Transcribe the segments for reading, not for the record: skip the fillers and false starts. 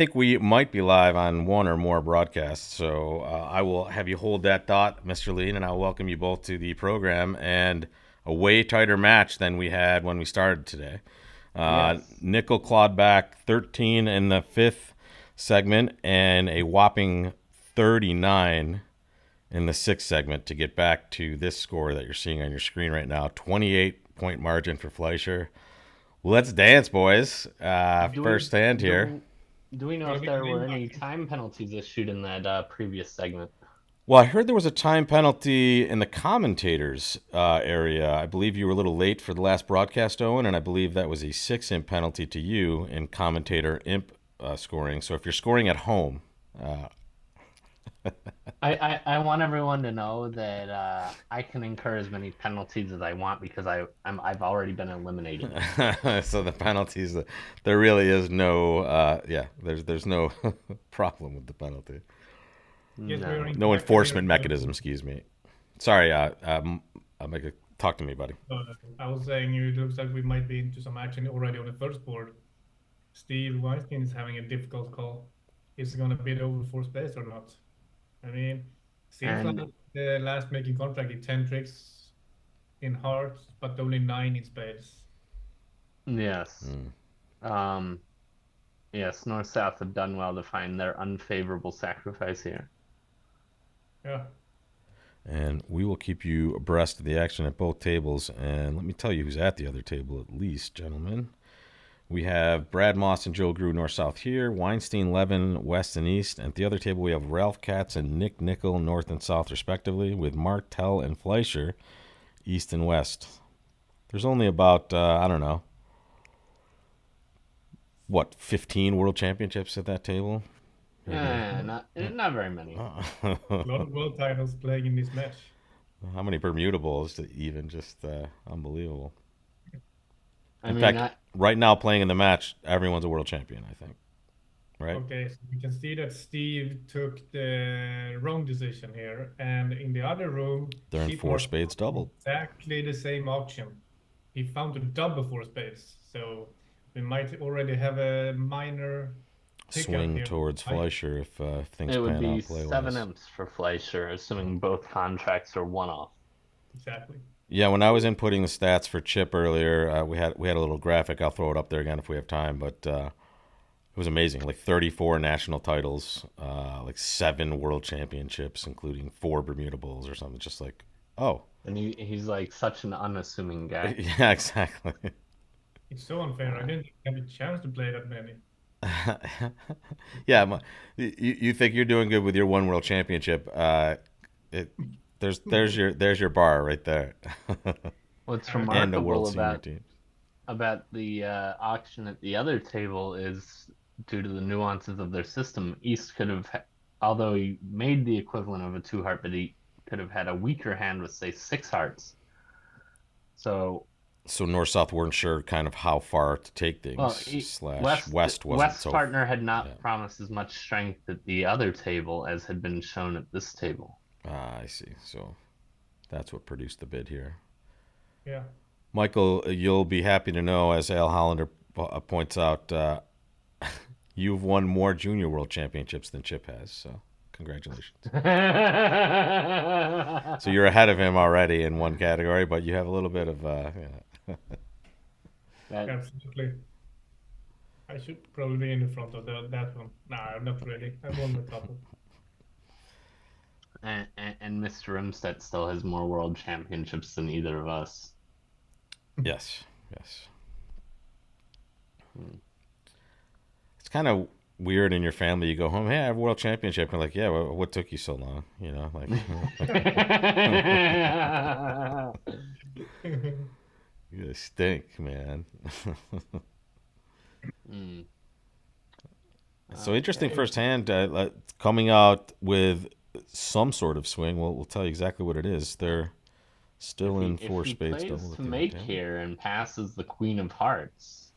think we might be live on one or more broadcasts, so I will have you hold that thought, Mr. Lean, and I'll welcome you both to the program and a way tighter match than we had when we started today. Yes. Nickel clawed back 13 in the fifth segment and a whopping 39 in the sixth segment to get back to this score that you're seeing on your screen right now. 28-point margin for Fleischer. Let's dance, boys. Do we First hand here. do do we know Gonna if be there an were impact. any time penalties issued in that previous segment? Well, I heard there was a time penalty in the commentators area. I believe you were a little late for the last broadcast, Owen, and I believe that was a 6 imp penalty to you in commentator imp scoring. So if you're scoring at home, uh, I want everyone to know that I can incur as many penalties as I want because I've already been eliminated. so the penalties, there really is no, there's no problem with the penalty. Yes, we are No. No impacted here. enforcement mechanism, excuse me. Sorry, talk to me, buddy. I was saying it looks like we might be into some action already on the first board. Steve Weinstein is having a difficult call. Is he going to bid over four space or not? I mean, seems like And the last making contract did 10 tricks in hearts, but only 9 in spades. yes. Mm. Um yes, North South have done well to find their unfavorable sacrifice here. Yeah. And we will keep you abreast of the action at both tables. And let me tell you who's at the other table, at least, gentlemen. We have Brad Moss and Joe Grew north south here, Weinstein, Levin west and east. And at the other table, we have Ralph Katz and Nick Nickel north and south, respectively, with Mark Tell and Fleischer east and west. There's only about, I don't know, 15 world championships at that table? Maybe. Not very many. A lot of world titles playing in this match. How many Bermudables to even? Just unbelievable. I In mean, fact, right now playing in the match, everyone's a world champion, I think. Right? Okay, so we can see that Steve took the wrong decision here, and in the other room, They're in four Sheepmark spades doubled. exactly the same option. He found a double four spades, so we might already have a minor pickup Swing here. towards Fleischer if things it would pan be out play 7 wise. imps for Fleischer, assuming both contracts are one off. Exactly. Yeah, when I was inputting the stats for Chip earlier, we had a little graphic. I'll throw it up there again if we have time, but it was amazing. Like 34 national titles, like 7 world championships, including 4 Bermuda Bowls or something. Just like, oh, And he's like such an unassuming guy. yeah, exactly. It's so unfair. I didn't have a chance to play that many. Yeah, you think you're doing good with your one world championship? It there's your bar right there, What's and the remarkable world senior teams. about the auction at the other table is due to the nuances of their system. East could have, although he made the equivalent of a two heart, but he could have had a weaker hand with say 6 hearts. So, So north south weren't sure kind of how far to take well, things. Slash West west wasn't West's so. partner had Yeah. not promised as much strength at the other table as had been shown at this table. I see. So that's what produced the bid here. Yeah. Michael, you'll be happy to know, as Al Hollander points out, you've won more junior world championships than Chip has. So congratulations. So you're ahead of him already in one category, but you have a little bit of That Absolutely. I should probably be in the front of that one. Nah, not really. I won a couple. and Mr. Rimstead still has more world championships than either of us. yes. It's kind of weird in your family. You go home, hey, I have a world championship. And like, yeah, well, what took you so long? You know, like you stink, man. Mm. So interesting Okay. first hand coming out with some sort of swing. We'll tell you exactly what it is. They're still in If four he spades plays double. to make here and passes the Queen of Hearts.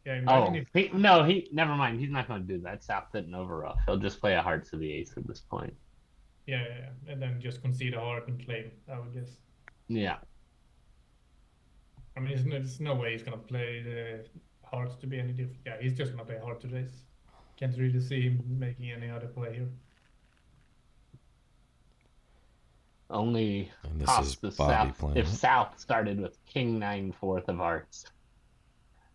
Yeah, Oh, imagine if never mind. He's not going to do that. South didn't overruff. He'll just play a heart to the ace at this point. yeah, and then just concede a heart and claim, I would guess. Yeah. I mean, there's no way he's gonna play the hearts to be any different. Yeah, he's just gonna play heart to raise. Can't really see him making any other play here. Only And this is cost the Bobby South playing if it. South started with King 9 fourth of hearts.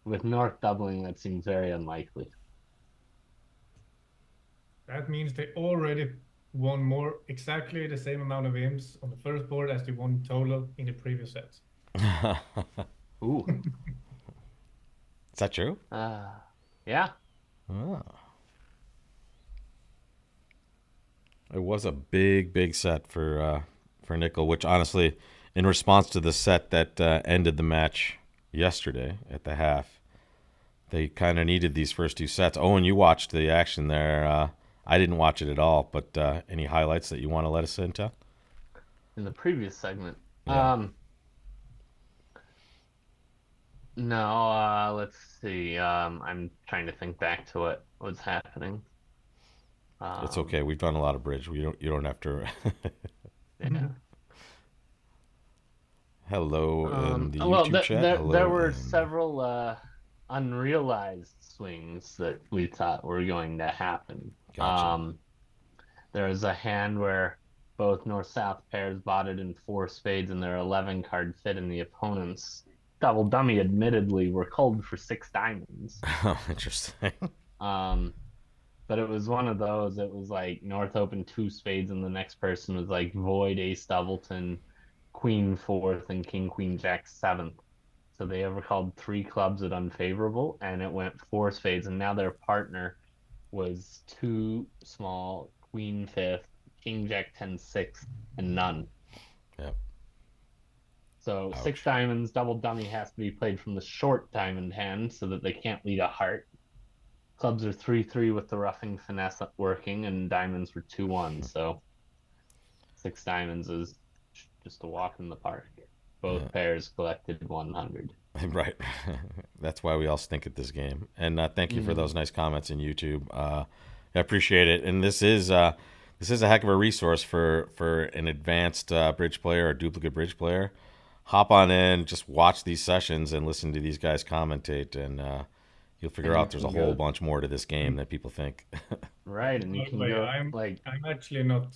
With North doubling, that seems very unlikely. That means they already won exactly the same amount of imps on the first board as they won total in the previous set. Ooh. Is that true? Yeah. Oh. It was a big set for Nickel, which honestly, in response to the set that ended the match yesterday at the half, they kind of needed these first two sets. Owen, you watched the action there. I didn't watch it at all, but any highlights that you want to let us into? In the previous segment. Yeah. No, let's see. I'm trying to think back to what was happening. It's okay. We've done a lot of bridge. You don't have to. Yeah. Hello in the Well, YouTube chat. there Hello were in... several unrealized swings that we thought were going to happen. Gotcha. There was a hand where both north-south pairs botted in 4 spades and their 11 card fit, and the opponent's double dummy admittedly were called for 6 diamonds. Oh, interesting. But it was one of those. It was like North opened 2 spades, and the next person was like void, ace doubleton, queen fourth, and king queen jack seventh. So they overcalled 3 clubs at unfavorable, and it went 4 spades. And now their partner was 2 small, queen fifth, king jack 10 sixth, and none. Yep. So Ouch. 6 diamonds, double dummy has to be played from the short diamond hand so that they can't lead a heart. Clubs are 3-3 with the roughing finesse working, and diamonds were 2-1. So 6 diamonds is just a walk in the park. Both pairs collected 100. Right. That's why we all stink at this game. And thank you for those nice comments in YouTube. I appreciate it. And this is a heck of a resource for an advanced bridge player or duplicate bridge player. Hop on in, just watch these sessions and listen to these guys commentate, and you'll figure out there's a whole bunch more to this game than people think. Right, and you can go like I'm actually not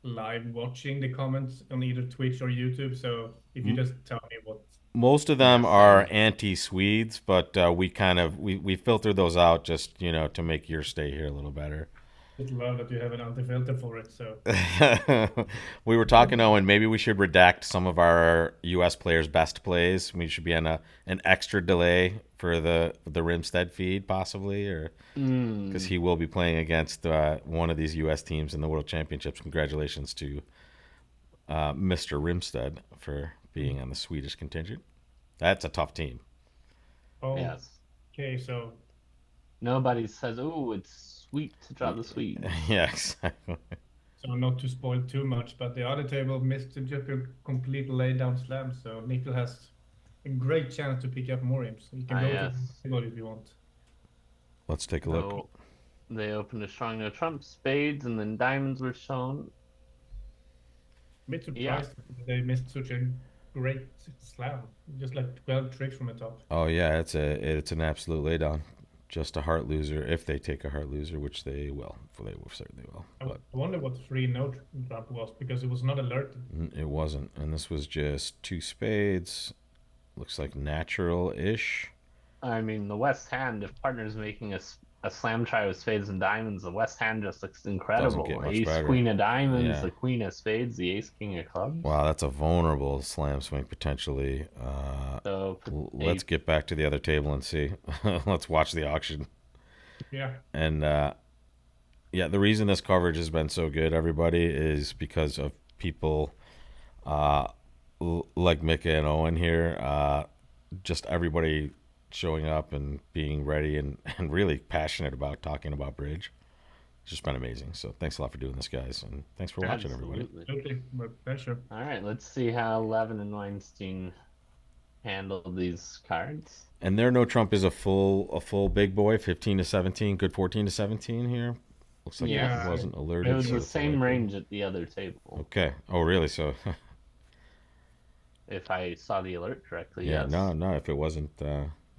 live watching the comments on either Twitch or YouTube, so if you just tell me what. Most of them are anti-Swedes, but we filter those out just to make your stay here a little better. Just love that you have an anti-filter for it. So we were talking, Owen, maybe we should redact some of our U.S. players' best plays. We should be on an extra delay for the Rimstead feed, possibly, or because he will be playing against one of these U.S. teams in the World Championships. Congratulations to Mr. Rimstead for being on the Swedish contingent. That's a tough team. Oh, yes. Okay, so nobody says, "Oh, it's sweet to draw the Swede." Yeah, exactly. So not to spoil too much, but the other table missed just a complete laydown slam, so Nickel has a great chance to pick up more imps. You can go to the table if you want. Let's take a look. They opened a strong no trump, spades, and then diamonds were shown. A bit surprised that they missed such a great slam, just like 12 tricks from the top. Oh yeah, it's an absolute laydown. Just a heart loser if they take a heart loser, which they will. They will certainly will. I wonder what 3 no trump was, because it was not alerted. It wasn't, and this was just 2 spades. Looks like natural-ish. I mean, the West hand, if partner's making a slam try with spades and diamonds, the West hand just looks incredible. Doesn't get much Ace, better. queen of diamonds, the queen of spades, the ace, king of clubs. Wow, that's a vulnerable slam swing potentially. Let's get back to the other table and see. Let's watch the auction. Yeah. And the reason this coverage has been so good, everybody, is because of people like Mika and Owen here. Just everybody showing up and being ready and really passionate about talking about bridge. It's just been amazing. So thanks a lot for doing this, guys, and thanks for watching, everybody. Absolutely, my pleasure. All right, let's see how Levin and Weinstein handle these cards. And their no trump is a full big boy, 15 to 17, good 14 to 17 here. Looks like it wasn't alerted. It was the same range at the other table. Okay. Oh, really? So. If I saw the alert correctly, yeah. yes. No. If it wasn't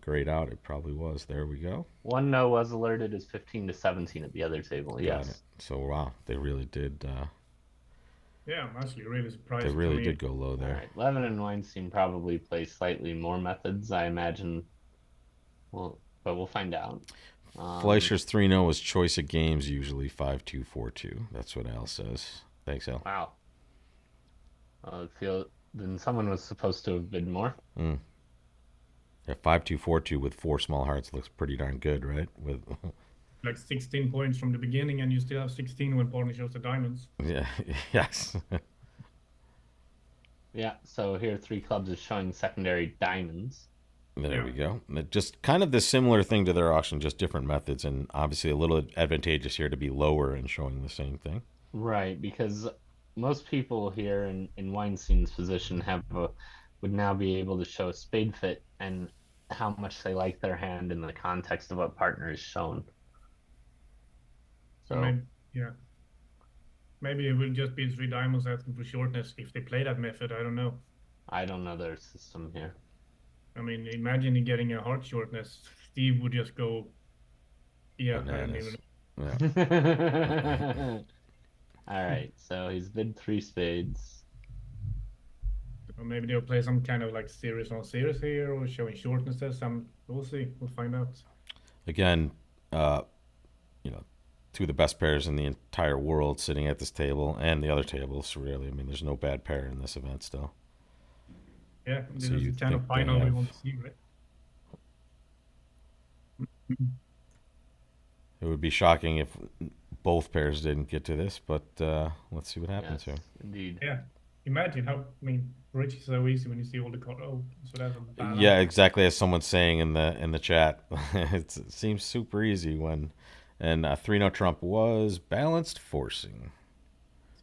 grayed out. It probably was. There we go. One no was alerted as 15 to 17 at the other table. Got Yes. it. So wow, they really did. Yeah, I'm actually really They surprised. really I mean, did go low All there. right. Levin and Weinstein probably play slightly more methods, I imagine. Well, but we'll find out. Fleischer's 3-0 is choice of games, usually 5-2, 4-2. That's what Al says. Thanks, Al. Wow. Then someone was supposed to have bid more. Yeah, 5-2, 4-2 with 4 small hearts looks pretty darn good, right? With like 16 points from the beginning, and you still have 16 when partner shows the diamonds. yeah, yes. Yeah, so here 3 clubs is showing secondary diamonds. There we go. Just kind of the similar thing to their auction, just different methods, and obviously a little advantageous here to be lower and showing the same thing. Right, because most people here in Weinstein's position would now be able to show a spade fit and how much they like their hand in the context of what partner is shown. So maybe it will just be 3 diamonds asking for shortness if they play that method. I don't know. I don't know their system here. I mean, imagine you getting a heart shortness. Steve would just go, yeah, Bananas. I don't even Yeah. All right, so he's bid 3 spades. Or maybe they'll play some kind of like series on series here, or showing shortnesses. We'll see. We'll find out. Again, you know, 2 of the best pairs in the entire world sitting at this table and the other tables. Really, I mean, there's no bad pair in this event still. Yeah, this So is you the kind of think they final we have- want to see, right? It would be shocking if both pairs didn't get to this, but let's see what happens Yes, here. indeed. Yeah. Imagine how, I mean, bridge is so easy when you see all the cards. Oh, so that's a bad Yeah, exactly as someone's saying in the chat. It seems super easy when, and 3-0 Trump was balanced forcing.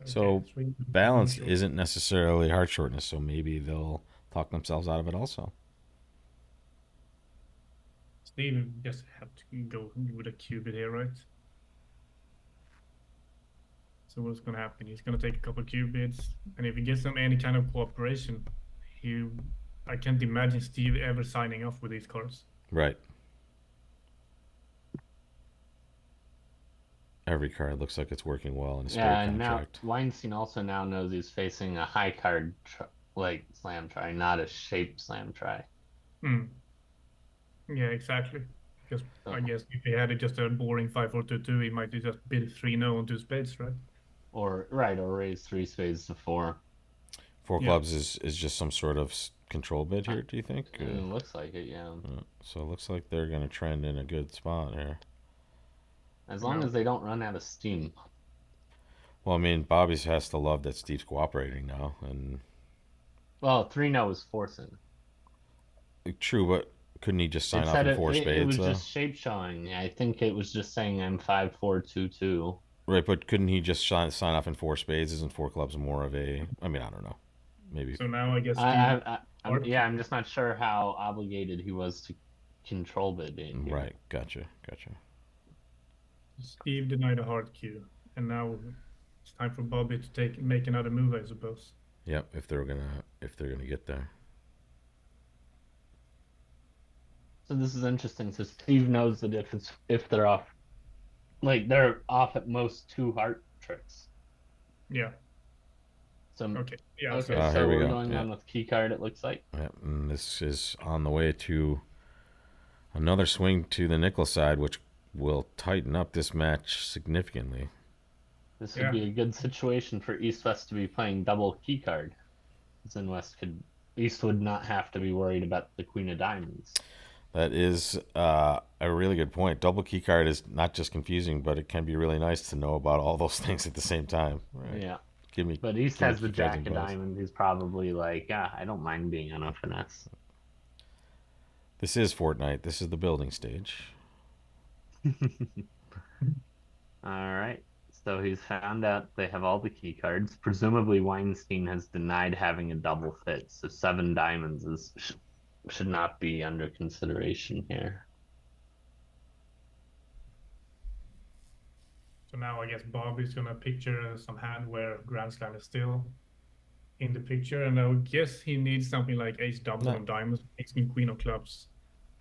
So balance isn't necessarily heart shortness, so maybe they'll talk themselves out of it also. Steve just have to go with a cubit here, right? So what's gonna happen? He's gonna take a couple cubits, and if he gets them any kind of cooperation, I can't imagine Steve ever signing off with these cards. Right. Every card looks like it's working well in a spade And now contract. Weinstein also now knows he's facing a high card like slam try, not a shape slam try. Yeah, exactly. Because I guess if he had just a boring 5-4-2-2, he might just bid 3-0 on 2 spades, right? Or raise 3 spades to 4. 4 clubs is just some sort of control bid here, do you think? It looks like it, yeah. So it looks like they're going to trend in a good spot here. As long as they don't run out of steam. Well, I mean, Bobby's has to love that Steve's cooperating now, and Well, 3-0 is forcing. true, but couldn't he just sign It off said in 4 it spades? was Though? just shape showing. I think it was just saying I'm 5-4-2-2. Right, but couldn't he just sign off in 4 spades? Isn't 4 clubs more of a? I mean, I don't know. Maybe. So now I guess Steve, I'm just not sure how obligated he was to control bidding. Here. Right, gotcha. Steve denied a hard cue, and now it's time for Bobby to make another move, I suppose. Yep, if they're gonna get there. So this is interesting. So Steve knows the difference if they're off. Like they're off at most 2 heart tricks. Yeah. So Okay. Yeah. okay, here so we we're go. going on with key card. It looks like. Yep, and this is on the way to another swing to the nickel side, which will tighten up this match significantly. This would be a good situation for East-West to be playing double key card. Then East would not have to be worried about the Queen of Diamonds. That is a really good point. Double key card is not just confusing, but it can be really nice to know about all those things at the same time. Right? Yeah. But East has the Jack of Diamonds. He's probably like, yeah, I don't mind being on a finesse. This is Fortnite. This is the building stage. All right. So he's found out they have all the key cards. Presumably Weinstein has denied having a double fit, so 7 diamonds should not be under consideration here. So now I guess Bobby's gonna picture some hand where Grand Slam is still in the picture, and I would guess he needs something like ace double on diamonds, ace king queen of clubs.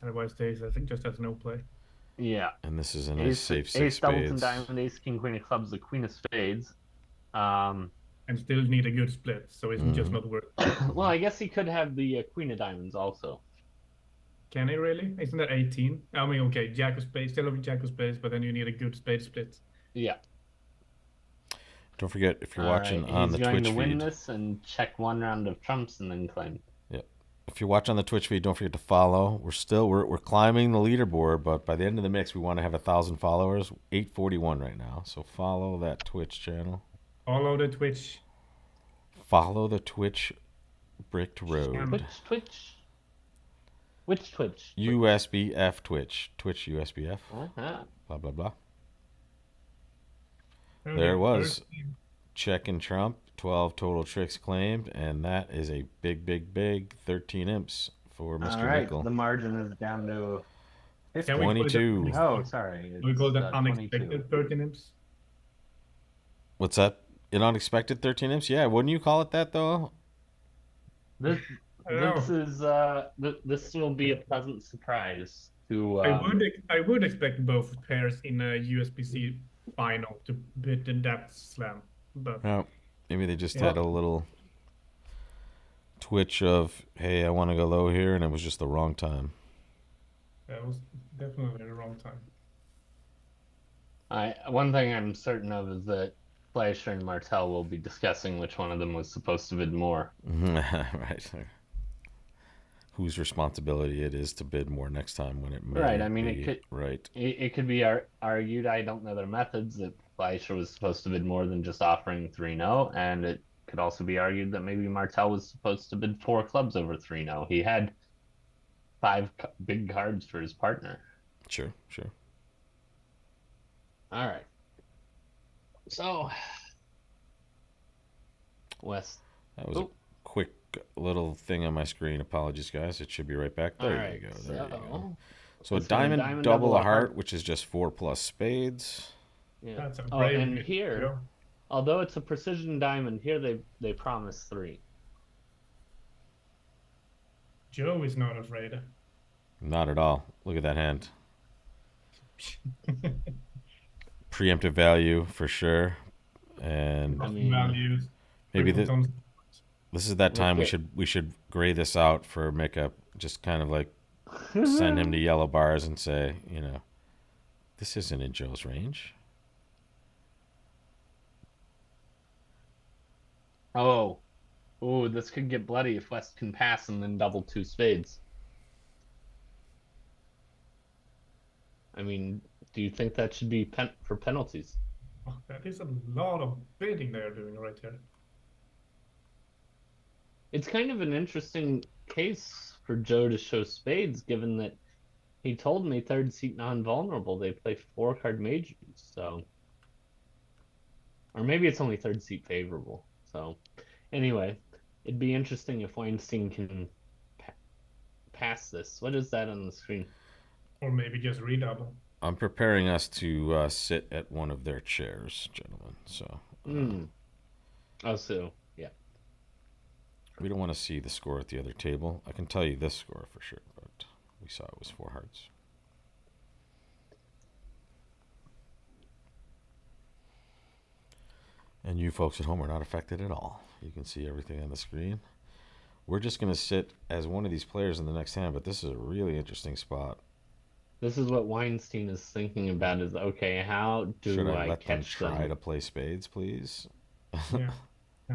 Otherwise, Days I think just has no play. Yeah. And this is a nice safe six Ace, double, and spades. diamond, ace, king, queen of clubs, the queen of spades. Um, And still need a good split, so it's just not worth it. well, I guess he could have the queen of diamonds also. Can he really? Isn't that 18? I mean, okay, Jack of Spades, still have Jack of Spades, but then you need a good spade split. Yeah. Don't forget, if you're All watching right, on he's the going Twitch to win feed, this and check one round of trumps and then claim. yeah. If you're watching on the Twitch feed, don't forget to follow. We're climbing the leaderboard, but by the end of the mix, we want to have 1,000 followers. 841 right now, so follow that Twitch channel. Follow the Twitch. Follow the Twitch bricked road. Twitch. Which Twitch? USBF Twitch. Twitch USBF. Uh-huh. Blah blah blah. Okay, There it was. 13. Check and trump. 12 total tricks claimed, and that is a big 13 imps for Mr. All right, Nickel. the margin is down to Can we call it 22. Oh, sorry. Can we call that 22. unexpected 13 imps? What's that? An unexpected 13 imps? Yeah, wouldn't you call it that though? This I don't this know. is this will be a pleasant surprise to I would expect both pairs in a USBC final to beat the depth slam, but No. Maybe they just Yeah. had a little twitch of, hey, I want to go low here, and it was just the wrong time. that was definitely the wrong time. one thing I'm certain of is that Fleischer and Martel will be discussing which one of them was supposed to bid more. Right. Whose responsibility it is to bid more next time when it may Right, I mean, be it could right. it could be argued, I don't know their methods, that Fleischer was supposed to bid more than just offering 3-0, and it could also be argued that maybe Martel was supposed to bid 4 clubs over 3-0. He had 5 big cards for his partner. Sure. All right. So, West. That was a quick little thing on my screen. Apologies, guys. It should be right back. There All you right, go. There you go. So a let's go diamond, double a heart, which is just 4 plus spades. Yeah. That's a Oh, brave and bid, here, Joe. although it's a precision diamond, here they promise 3. Joe is not afraid. Not at all. Look at that hand. Preemptive value for sure. And I mean, values. maybe Triple thumbs. this is that time Okay. we should gray this out for makeup. Just kind of like send him to yellow bars and say, this isn't in Joe's range. Oh, this could get bloody if West can pass and then double 2 spades. I mean, do you think that should be for penalties? Oh, that is a lot of bidding they're doing right here. It's kind of an interesting case for Joe to show spades, given that he told me third seat non-vulnerable. They play 4-card majors, so, or maybe it's only third seat favorable. So, anyway, it'd be interesting if Weinstein can pass this. What is that on the screen? Or maybe just redouble. I'm preparing us to sit at one of their chairs, gentlemen. So Oh, so yeah. we don't want to see the score at the other table. I can tell you this score for sure, but we saw it was 4 hearts. And you folks at home are not affected at all. You can see everything on the screen. We're just going to sit as one of these players in the next hand, but this is a really interesting spot. This is what Weinstein is thinking about: is okay, how do Should I I let them catch try them? to play spades, please? Yeah.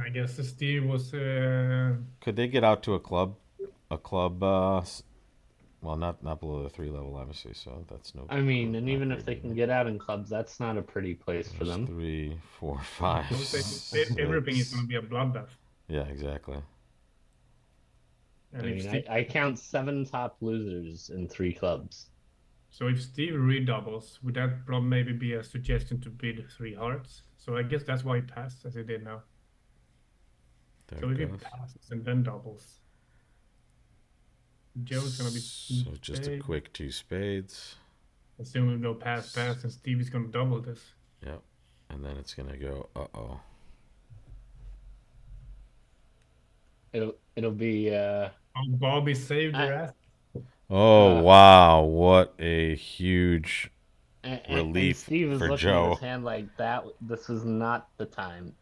I guess Steve was Could they get out to a club, well, not below the 3 level, obviously. So that's no. I mean, and not even great if they can either. get out in clubs, that's not a pretty place for There's them. 3, 4, 5. everything is six. going to be a bloodbath. Yeah, exactly. I And if mean, Steve, I count 7 top losers in 3 clubs. so if Steve redoubles, would that probably maybe be a suggestion to bid 3 hearts? So I guess that's why he passed as he did now. There So it if he goes. passes and then doubles, Joe's gonna be So just a big. quick 2 spades. Assume we'll go pass, and Steve is gonna double this. Yep. And then it's gonna go. Uh-oh. It'll be Oh, Bobby saved I- your ass. Oh, wow. What a huge And relief Steve is for looking at his Joe. hand like that. This is not the time.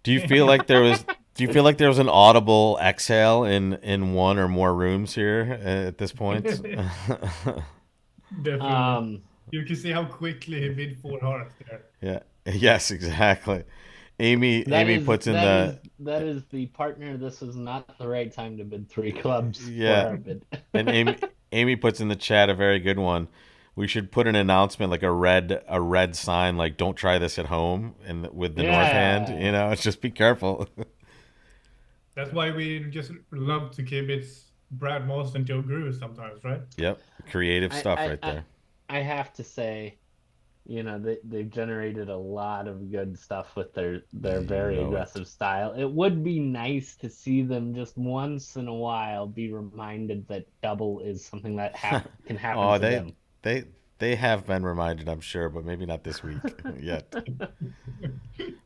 Do you feel like there was do you feel like there was an audible exhale in one or more rooms here at this point? Definitely. Um, You can see how quickly he bid 4 hearts there. Yeah. Yes, exactly. Amy puts in the that is the partner. This is not the right time to bid 3 clubs for yeah, our bid. and Amy puts in the chat a very good one. We should put an announcement like a red sign like don't try this at home and with the north hand, Yeah. it's just be careful. That's why we just love to keep it Brad Moss and Joe Greer sometimes, right? Yep. Creative I, stuff I, right I, there. I have to say, they've generated a lot of good stuff with their You very know it. aggressive style. It would be nice to see them just once in a while be reminded that double is something that can happen Oh, to them. they they have been reminded, I'm sure, but maybe not this week yet.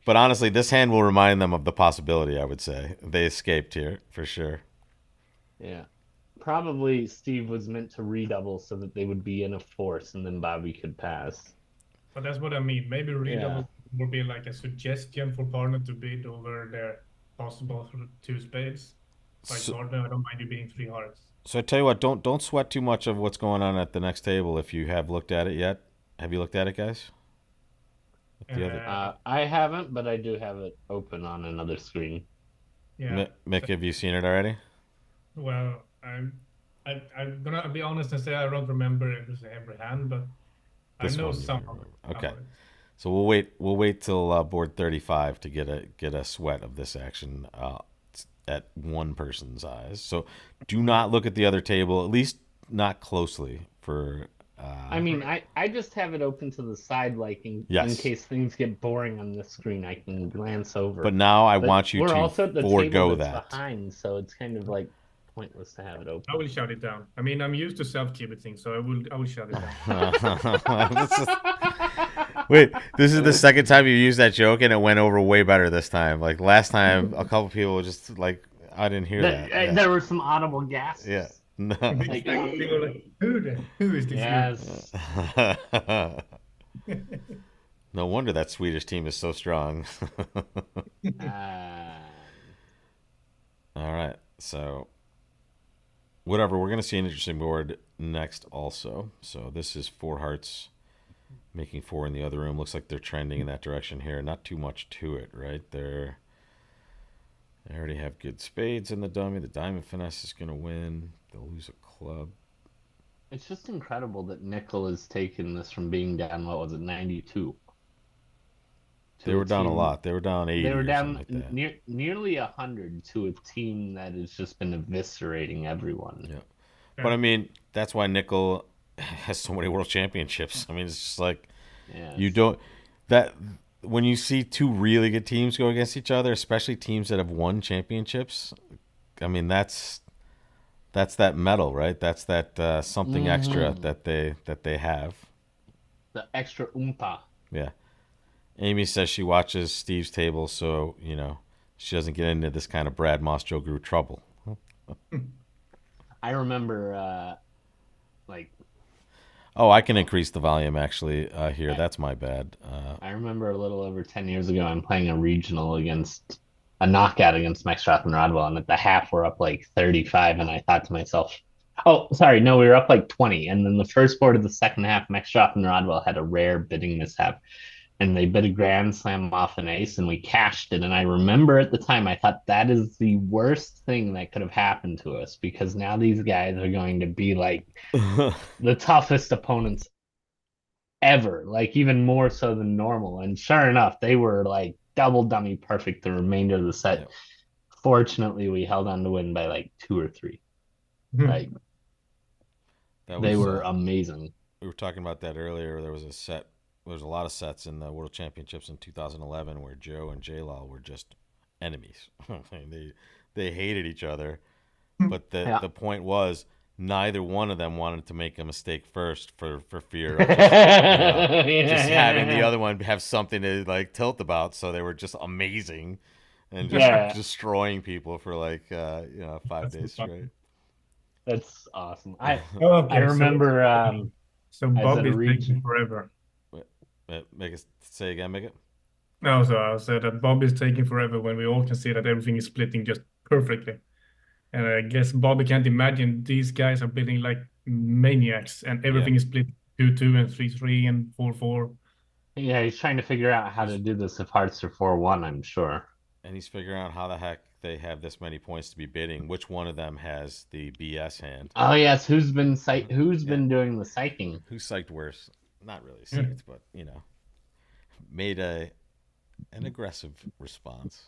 But honestly, this hand will remind them of the possibility, I would say. They escaped here for sure. Yeah. Probably Steve was meant to redouble so that they would be in a force and then Bobby could pass. But that's what I mean. Maybe Yeah. redouble would be like a suggestion for partner to bid over their possible 2 spades. Like So, partner, I don't mind you being 3 hearts. so I tell you what, don't sweat too much of what's going on at the next table if you have looked at it yet. Have you looked at it, guys? The other I haven't, but I do have it open on another screen. Yeah. Mick, have you seen it already? Well, I'm gonna be honest and say I don't remember every hand, but This I know one you some might of it. remember. Okay. So we'll wait till board 35 to get a sweat of this action at one person's eyes. So do not look at the other table, at least not closely for. I mean, I just have it open to the side, like in Yes. case things get boring on the screen, I can glance over. But now I But want you we're to also at the forego table that's that. behind, so it's kind of like pointless to have it open. I will shut it down. I mean, I'm used to self-keeping, so I will shut it down. Wait, this is the second time you used that joke, and it went over way better this time. Like last time, a couple people were just like, I didn't hear that. Yeah. There were some audible gasps. Yeah. No. Like, they go like, who is this? Yes. No wonder that Swedish team is so strong. All right, so whatever. We're gonna see an interesting board next, also. So this is 4 hearts, making 4 in the other room. Looks like they're trending in that direction here. Not too much to it, right? They already have good spades in the dummy. The diamond finesse is gonna win. They'll lose a club. It's just incredible that Nickel has taken this from being down, what was it, 92? They were down a lot. They were down 80 They were or down something like that. nearly 100 to a team that has just been eviscerating everyone. Yeah. But I mean, that's why Nickel has so many world championships. I mean, it's just like you don't that when you see two really good teams go against each other, especially teams that have won championships. I mean, that's that medal, right? That's that something extra that they have. The extra oompa. Yeah. Amy says she watches Steve's table, so she doesn't get into this kind of Brad Moss Joe Grew trouble. I remember, like. Oh, I can increase the volume actually here. That's my bad. I remember a little over 10 years ago, I'm playing a regional against a knockout against Max Strath and Rodwell, and at the half we're up like 35, and I thought to myself, oh, sorry, no, we were up like 20, and then the first board of the second half, Max Strath and Rodwell had a rare bidding mishap. And they bid a grand slam off an ace and we cashed it. And I remember at the time, I thought that is the worst thing that could have happened to us because now these guys are going to be like the toughest opponents ever, like even more so than normal. And sure enough, they were like double dummy perfect the remainder of the set. Yep. Fortunately, we held on to win by like 2 or 3. Like they were amazing. We were talking about that earlier. There was a lot of sets in the World Championships in 2011 where Joe and J-Lal were just enemies. they hated each other, but the point was neither one of them wanted to make a mistake first for fear of just having the other one have something to like tilt about. So they were just amazing and just destroying people for like 5 days straight. That's awesome. I Okay, remember so I was Bob at a is taking region. forever. Make it say again. Make it. No, so I said that Bob is taking forever when we all can see that everything is splitting just perfectly. And I guess Bobby can't imagine these guys are building like maniacs, and everything is split 2-2 and 3-3 and 4-4. Yeah, he's trying to figure out how to do this if hearts are 4-1, I'm sure. And he's figuring out how the heck they have this many points to be bidding. Which one of them has the BS hand? Oh yes, who's been Yeah. been doing the psyching? Who psyched worse? Not really Yeah. psyched, but made an aggressive response.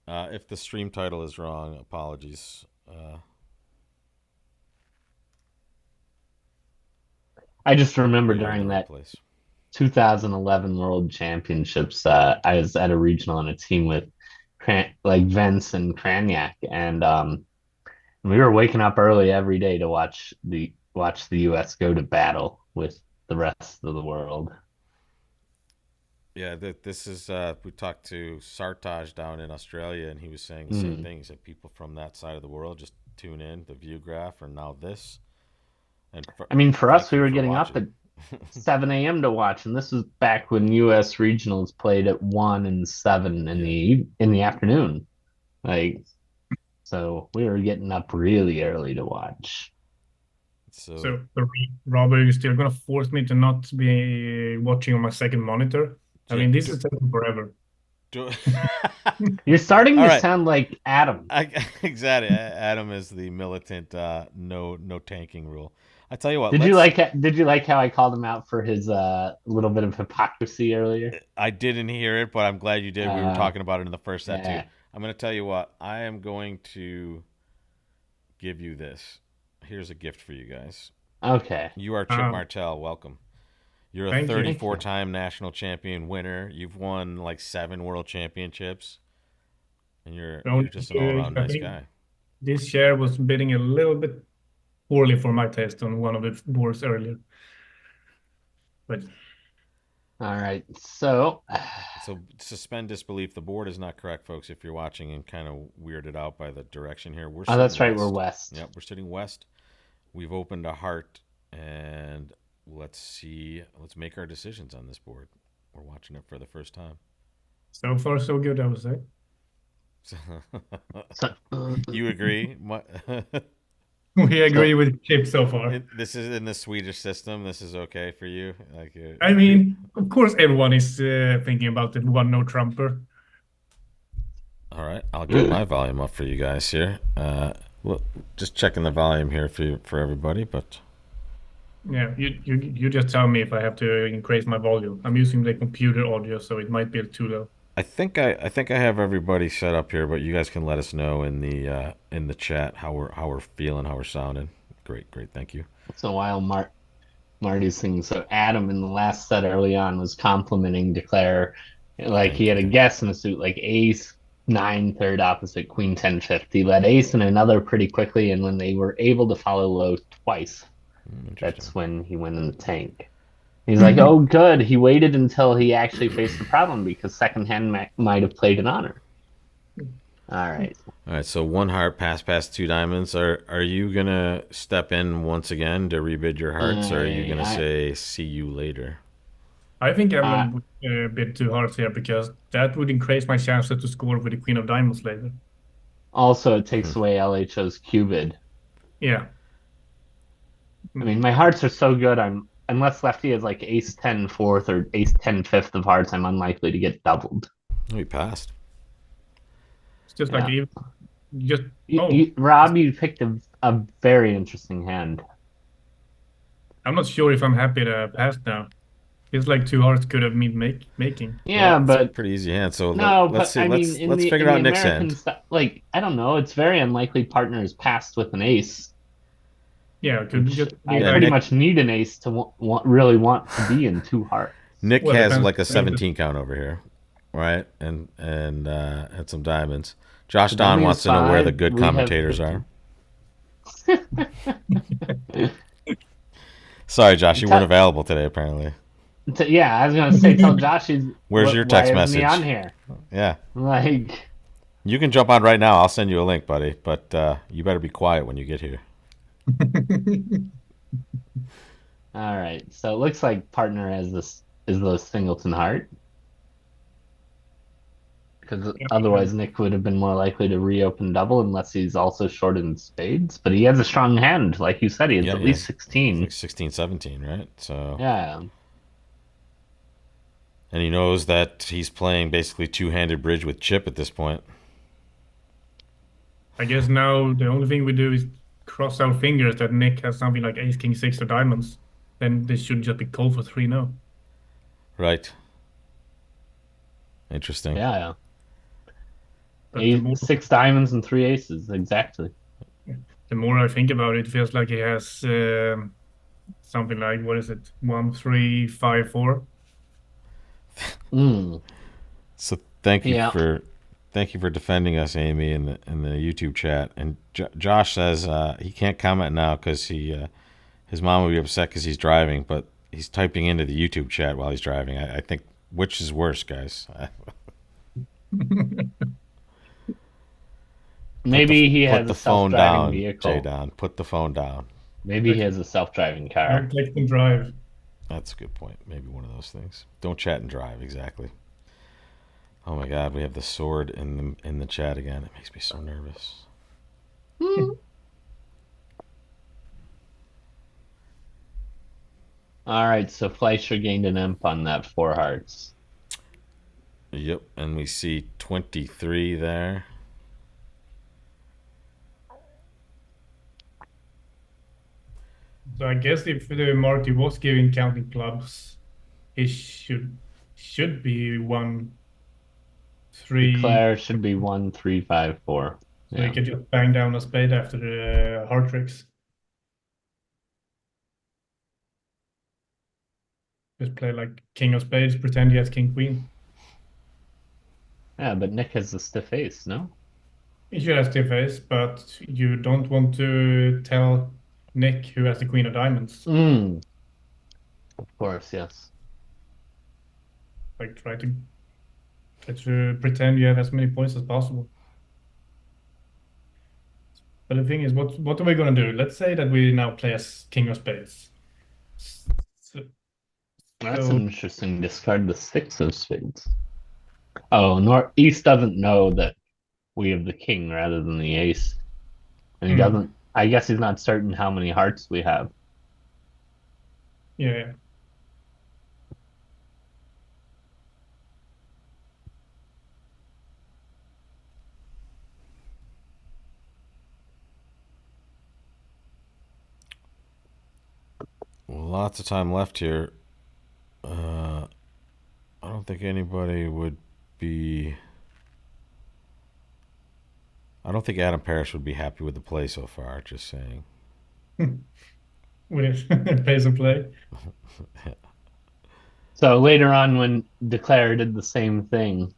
If the stream title is wrong, apologies. I just remember You're in during the right that place. 2011 World Championships, I was at a regional on a team with like Vence and Kraniak, and we were waking up early every day to watch the US go to battle with the rest of the world. Yeah, this is. We talked to Sartaj down in Australia, and he was saying the same thing. He said people from that side of the world just tune in the View Graph, or now this. And I mean, for us, we were getting watching. up at 7 a.m. to watch, and this was back when U.S. regionals played at 1 and 7 in the afternoon. Like, so we were getting up really early to watch. So Robert, you're still gonna force me to not be watching on my second monitor? I mean, this is taking forever. You're starting to sound like Adam. Exactly. Adam is the militant no tanking rule. I tell you what. Did you like how I called him out for his little bit of hypocrisy earlier? I didn't hear it, but I'm glad you did. We were talking about it in the first set too. I'm going to tell you what. I am going to give you this. Here's a gift for you guys. Okay. You are Chip Martell. Welcome. You're a 34-time national champion winner. You've won like 7 world championships, and you're just an all-around nice guy. This share was bidding a little bit poorly for my taste on one of the boards earlier. But all right, so suspend disbelief. The board is not correct, folks. If you're watching and kind of weirded out by the direction here, we're that's right. We're west. Yep, we're sitting west. We've opened a heart, and let's see. Let's make our decisions on this board. We're watching it for the first time. So far, so good, I would say. You agree? We agree with Chip so far. This is in the Swedish system. This is okay for you. I mean, of course, everyone is thinking about the one no Trumper. All right, I'll get my volume up for you guys here. Just checking the volume here for everybody, but yeah, you just tell me if I have to increase my volume. I'm using the computer audio, so it might be too low. I think I have everybody set up here, but you guys can let us know in the chat how we're feeling, how we're sounding. Great, thank you. So while Marty's thing, so Adam in the last set early on was complimenting Declare, like he had a guess in the suit, like ace 9 third opposite, queen 10 fifth. He led ace and another pretty quickly, and when they were able to follow low twice, that's when he went in the tank. He's like, oh, good. He waited until he actually faced the problem because second hand might have played an honor. All right. So 1 heart, pass 2 diamonds. Are you gonna step in once again to rebid your hearts, or are you gonna say see you later? I think I'm a bit too hard here because that would increase my chances to score with the queen of diamonds later. Also, it takes away LHO's Q-bid. Yeah. I mean, my hearts are so good. Unless lefty has like ace 10 fourth or ace 10 fifth of hearts, I'm unlikely to get doubled. We passed. It's just like Rob, you picked a very interesting hand. I'm not sure if I'm happy to pass now. It's like 2 hearts could have been making. Yeah, but it's a pretty easy hand. So let's see. Let's figure out Nick's hand. Like, I don't know. It's very unlikely partners passed with an ace. Yeah, I pretty much need an ace to really want to be in 2 hearts. Nick has like a 17 count over here, right? And some diamonds. Josh Don wants to know where the good commentators are. Sorry, Josh, you weren't available today, apparently. Yeah, I was gonna say, tell Josh where's your text why message? me on here. Yeah. Like, You can jump on right now. I'll send you a link, buddy. But you better be quiet when you get here. All right. So it looks like partner has this is the singleton heart. Because otherwise Nick would have been more likely to reopen double unless he's also short in spades. But he has a strong hand, like you said, he has Yeah, at he least has. It's 16. like 16, 17, right? So, Yeah. and he knows that he's playing basically two-handed bridge with chip at this point. I guess now the only thing we do is cross our fingers that Nick has something like ace, king, six, or diamonds. Then this should just be called for 3-0. Right. Interesting. Yeah. But the Eight, six diamonds and three aces, exactly. more I think about it, it feels like he has something like, what is it? 1, 3, 5, 4. Mm. So thank you Yeah. for defending us, Amy, in the YouTube chat. And Josh says he can't comment now because his mom will be upset because he's driving, but he's typing into the YouTube chat while he's driving. I think which is worse, guys. Maybe he has Put a the phone self-driving down, vehicle. Jay Don. Put the phone down. Maybe he has a self-driving car. Don't text and drive. That's a good point. Maybe one of those things. Don't chat and drive. Exactly. Oh my God, we have the sword in the chat again. It makes me so nervous. All right, so Fleischer gained an imp on that four hearts. Yep, and we see 23 there. So I guess if the Marty was giving counting clubs, he should be 1, 3. Claire should be 1, 3, 5, 4. So he could just bang down a spade after the heart tricks. Just play like king of spades, pretend he has king queen. Yeah, but Nick has the stiff ace, no? He should have stiff ace, but you don't want to tell Nick who has the queen of diamonds. Of course, yes. Like try to pretend you have as many points as possible. But the thing is, what are we gonna do? Let's say that we now play as king of spades. That's an interesting discard, the six of spades. Oh, East doesn't know that we have the king rather than the ace. And he doesn't, I guess he's not certain how many hearts we have. Yeah. Lots of time left here. I don't think anybody would be. I don't think Adam Parrish would be happy with the play so far. Just saying. With pace of play. So later on, when Declare did the same thing,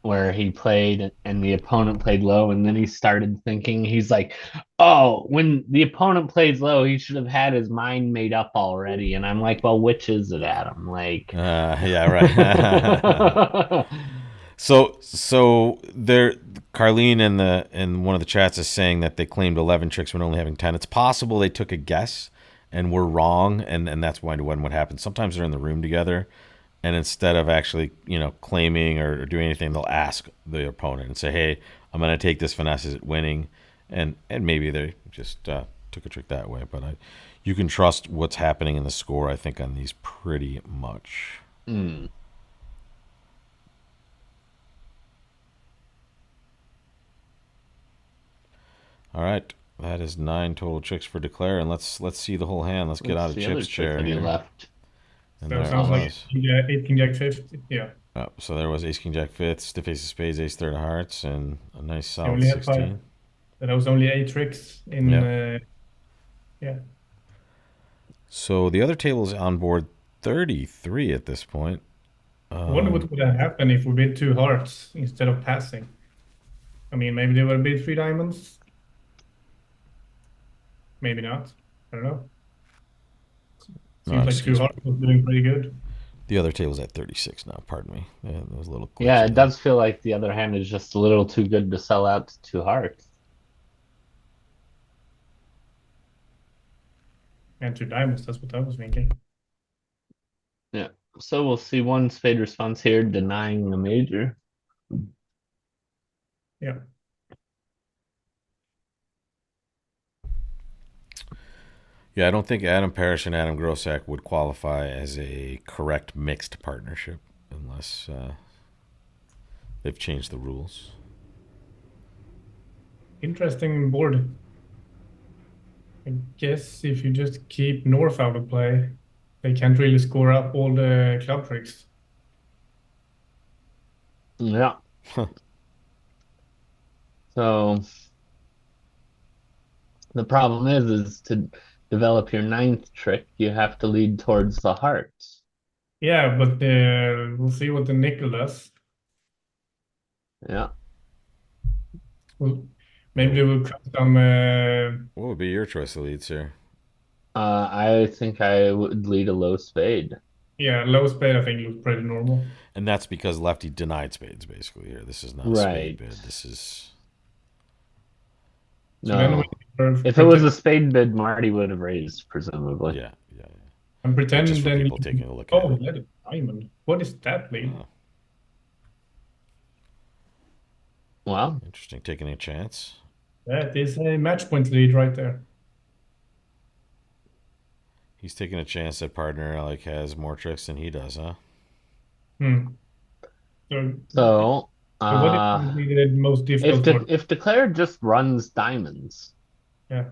where he played and the opponent played low, and then he started thinking, he's like, oh, when the opponent plays low, he should have had his mind made up already. And I'm like, well, which is it, Adam? Like, yeah, right. So there, Carlene in one of the chats is saying that they claimed 11 tricks when only having 10. It's possible they took a guess and were wrong, and that's when what happened. Sometimes they're in the room together, and instead of actually claiming or doing anything, they'll ask the opponent and say, "Hey, I'm going to take this finesse. Is it winning?" And maybe they just took a trick that way. But you can trust what's happening in the score, I think, on these pretty much. All right, that is 9 total tricks for Declare, and let's see the whole hand. Let's get out of Chip's chair here. Left. And So there it sounds it like was. 8 king jack fifth. Yeah. So there was ace king jack fifth, stiff ace of spades, ace third of hearts, and a nice solid only had 16. 5. That was only 8 tricks in. Yeah. So the other table is on board 33 at this point. I wonder what would have happened if we bid 2 hearts instead of passing. I mean, maybe they would have bid 3 diamonds. Maybe not. I don't know. Seems like 2 hearts was doing pretty good. The other table's at 36 now. Pardon me. Yeah, there was a little glitch Yeah, in it there. does feel like the other hand is just a little too good to sell out to two hearts. And two diamonds, that's what I was thinking. Yeah. So we'll see one spade response here, denying the major. Yeah. Yeah, I don't think Adam Parrish and Adam Grossack would qualify as a correct mixed partnership unless they've changed the rules. Interesting board. I guess if you just keep North out of play, they can't really score up all the club tricks. Yeah. So the problem is to develop your ninth trick, you have to lead towards the hearts. Yeah, but we'll see what the nickel does. Yeah. Well, maybe they will cut some. What would be your choice of leads here? I think I would lead a low spade. Yeah, low spade I think looks pretty normal. And that's because lefty denied spades basically here. This is not a spade Right. bid. This is So then No. we If it was a spade bid, Marty would have raised, presumably. yeah. and But pretend just for then people taking a look at oh, it. let it diamond. What is that lead? Oh, Well, interesting. Taking a chance. That is a match point lead right there. He's taking a chance that partner like has more tricks than he does, huh? Hmm. So, so so what is the most difficult part? if Declare just runs diamonds, Yeah,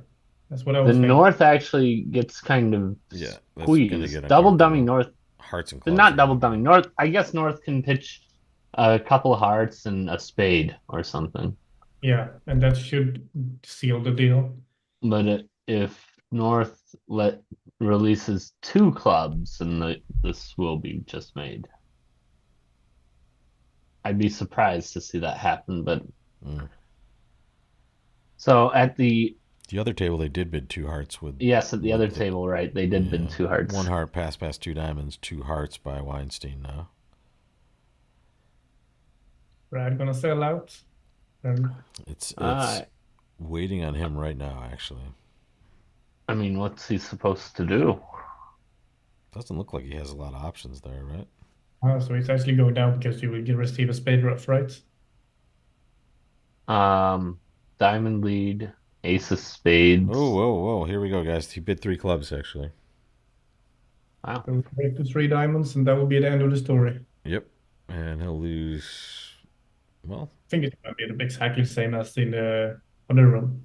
that's what I was the thinking. North actually gets kind of Yeah, that's squeezed. gonna get Double uncomfortable. dummy North, Hearts and but clubs. not double dummy North. I guess North can pitch a couple of hearts and a spade or something. Yeah, and that should seal the deal. But if North releases two clubs, and this will be just made. I'd be surprised to see that happen, but so at the other table they did bid two hearts with at the other table, right? They did bid two hearts. One heart past two diamonds, two hearts by Weinstein now. Brad gonna sell out. It's waiting on him right now, actually. I mean, what's he supposed to do? Doesn't look like he has a lot of options there, right? Oh, so it's actually going down because you will receive a spade rough, right? Diamond lead, ace of spades. Oh, whoa. Here we go, guys. He bid three clubs, actually. Wow. So break to three diamonds, and that will be the end of the story. Yep. And he'll lose. Well, I think it's gonna be exactly the same as in the other room.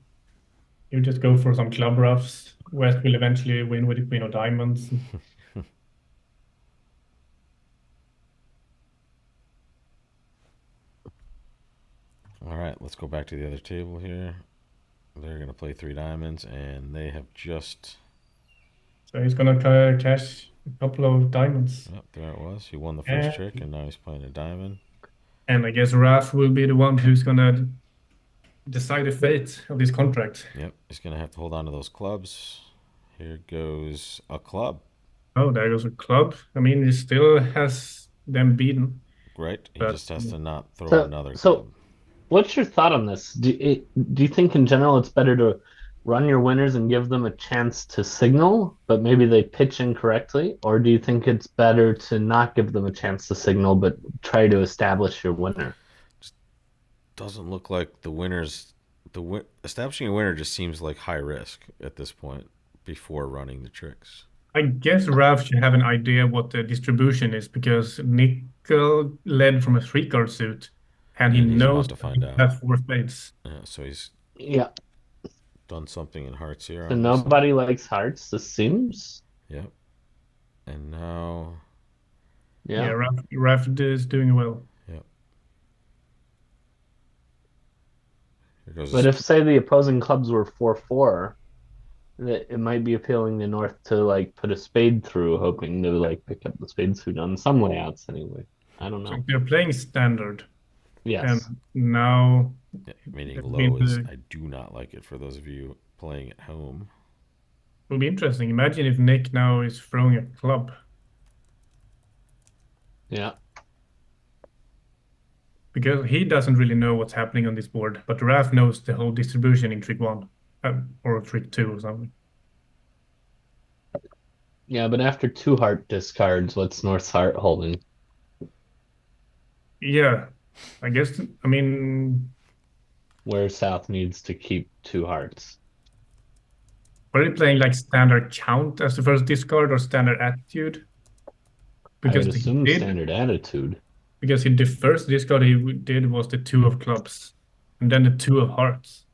You just go for some club roughs. West will eventually win with the queen of diamonds. all right. Let's go back to the other table here. They're going to play three diamonds, and they have just. So he's gonna cash a couple of diamonds. Yep, there it was. He won the first trick, and now he's playing a diamond. And I guess Raf will be the one who's gonna decide the fate of this contract. Yep, he's going to have to hold on to those clubs. Here goes a club. Oh, there goes a club. I mean, he still has them beaten. Right? He But- just has to not throw another So, club. what's your thought on this? Do you think in general it's better to run your winners and give them a chance to signal, but maybe they pitch incorrectly? Or do you think it's better to not give them a chance to signal, but try to establish your winner? Doesn't look like the winners. Establishing a winner just seems like high risk at this point before running the tricks. I guess Ralph should have an idea what the distribution is because Nickel led from a three-card suit, and he And he's knows about to find out. has four spades. Yeah, so he's Yeah. done something in hearts here. So obviously. nobody likes hearts, this seems. Yep. And now. Yeah, Yeah. Ralph is doing well. Yep. Here goes. But if, say, the opposing clubs were 4-4, it might be appealing to North to like put a spade through, hoping to like pick up the spade suit on some layouts anyway. I don't So know. they're playing standard, Yes. and now Yeah, meaning It'll low be is. the- I do not like it for those of you playing at home. it will be interesting. Imagine if Nick now is throwing a club. Yeah. Because he doesn't really know what's happening on this board, but Raf knows the whole distribution in trick 1 or trick 2 or something. Yeah, but after 2 heart discards, what's North's heart holding? Yeah, I guess. I mean, Where South needs to keep 2 hearts. were they playing like standard count as the first discard or standard attitude? I would Because he assume did. standard attitude. Because the first discard he did was the 2 of clubs, and then the 2 of hearts.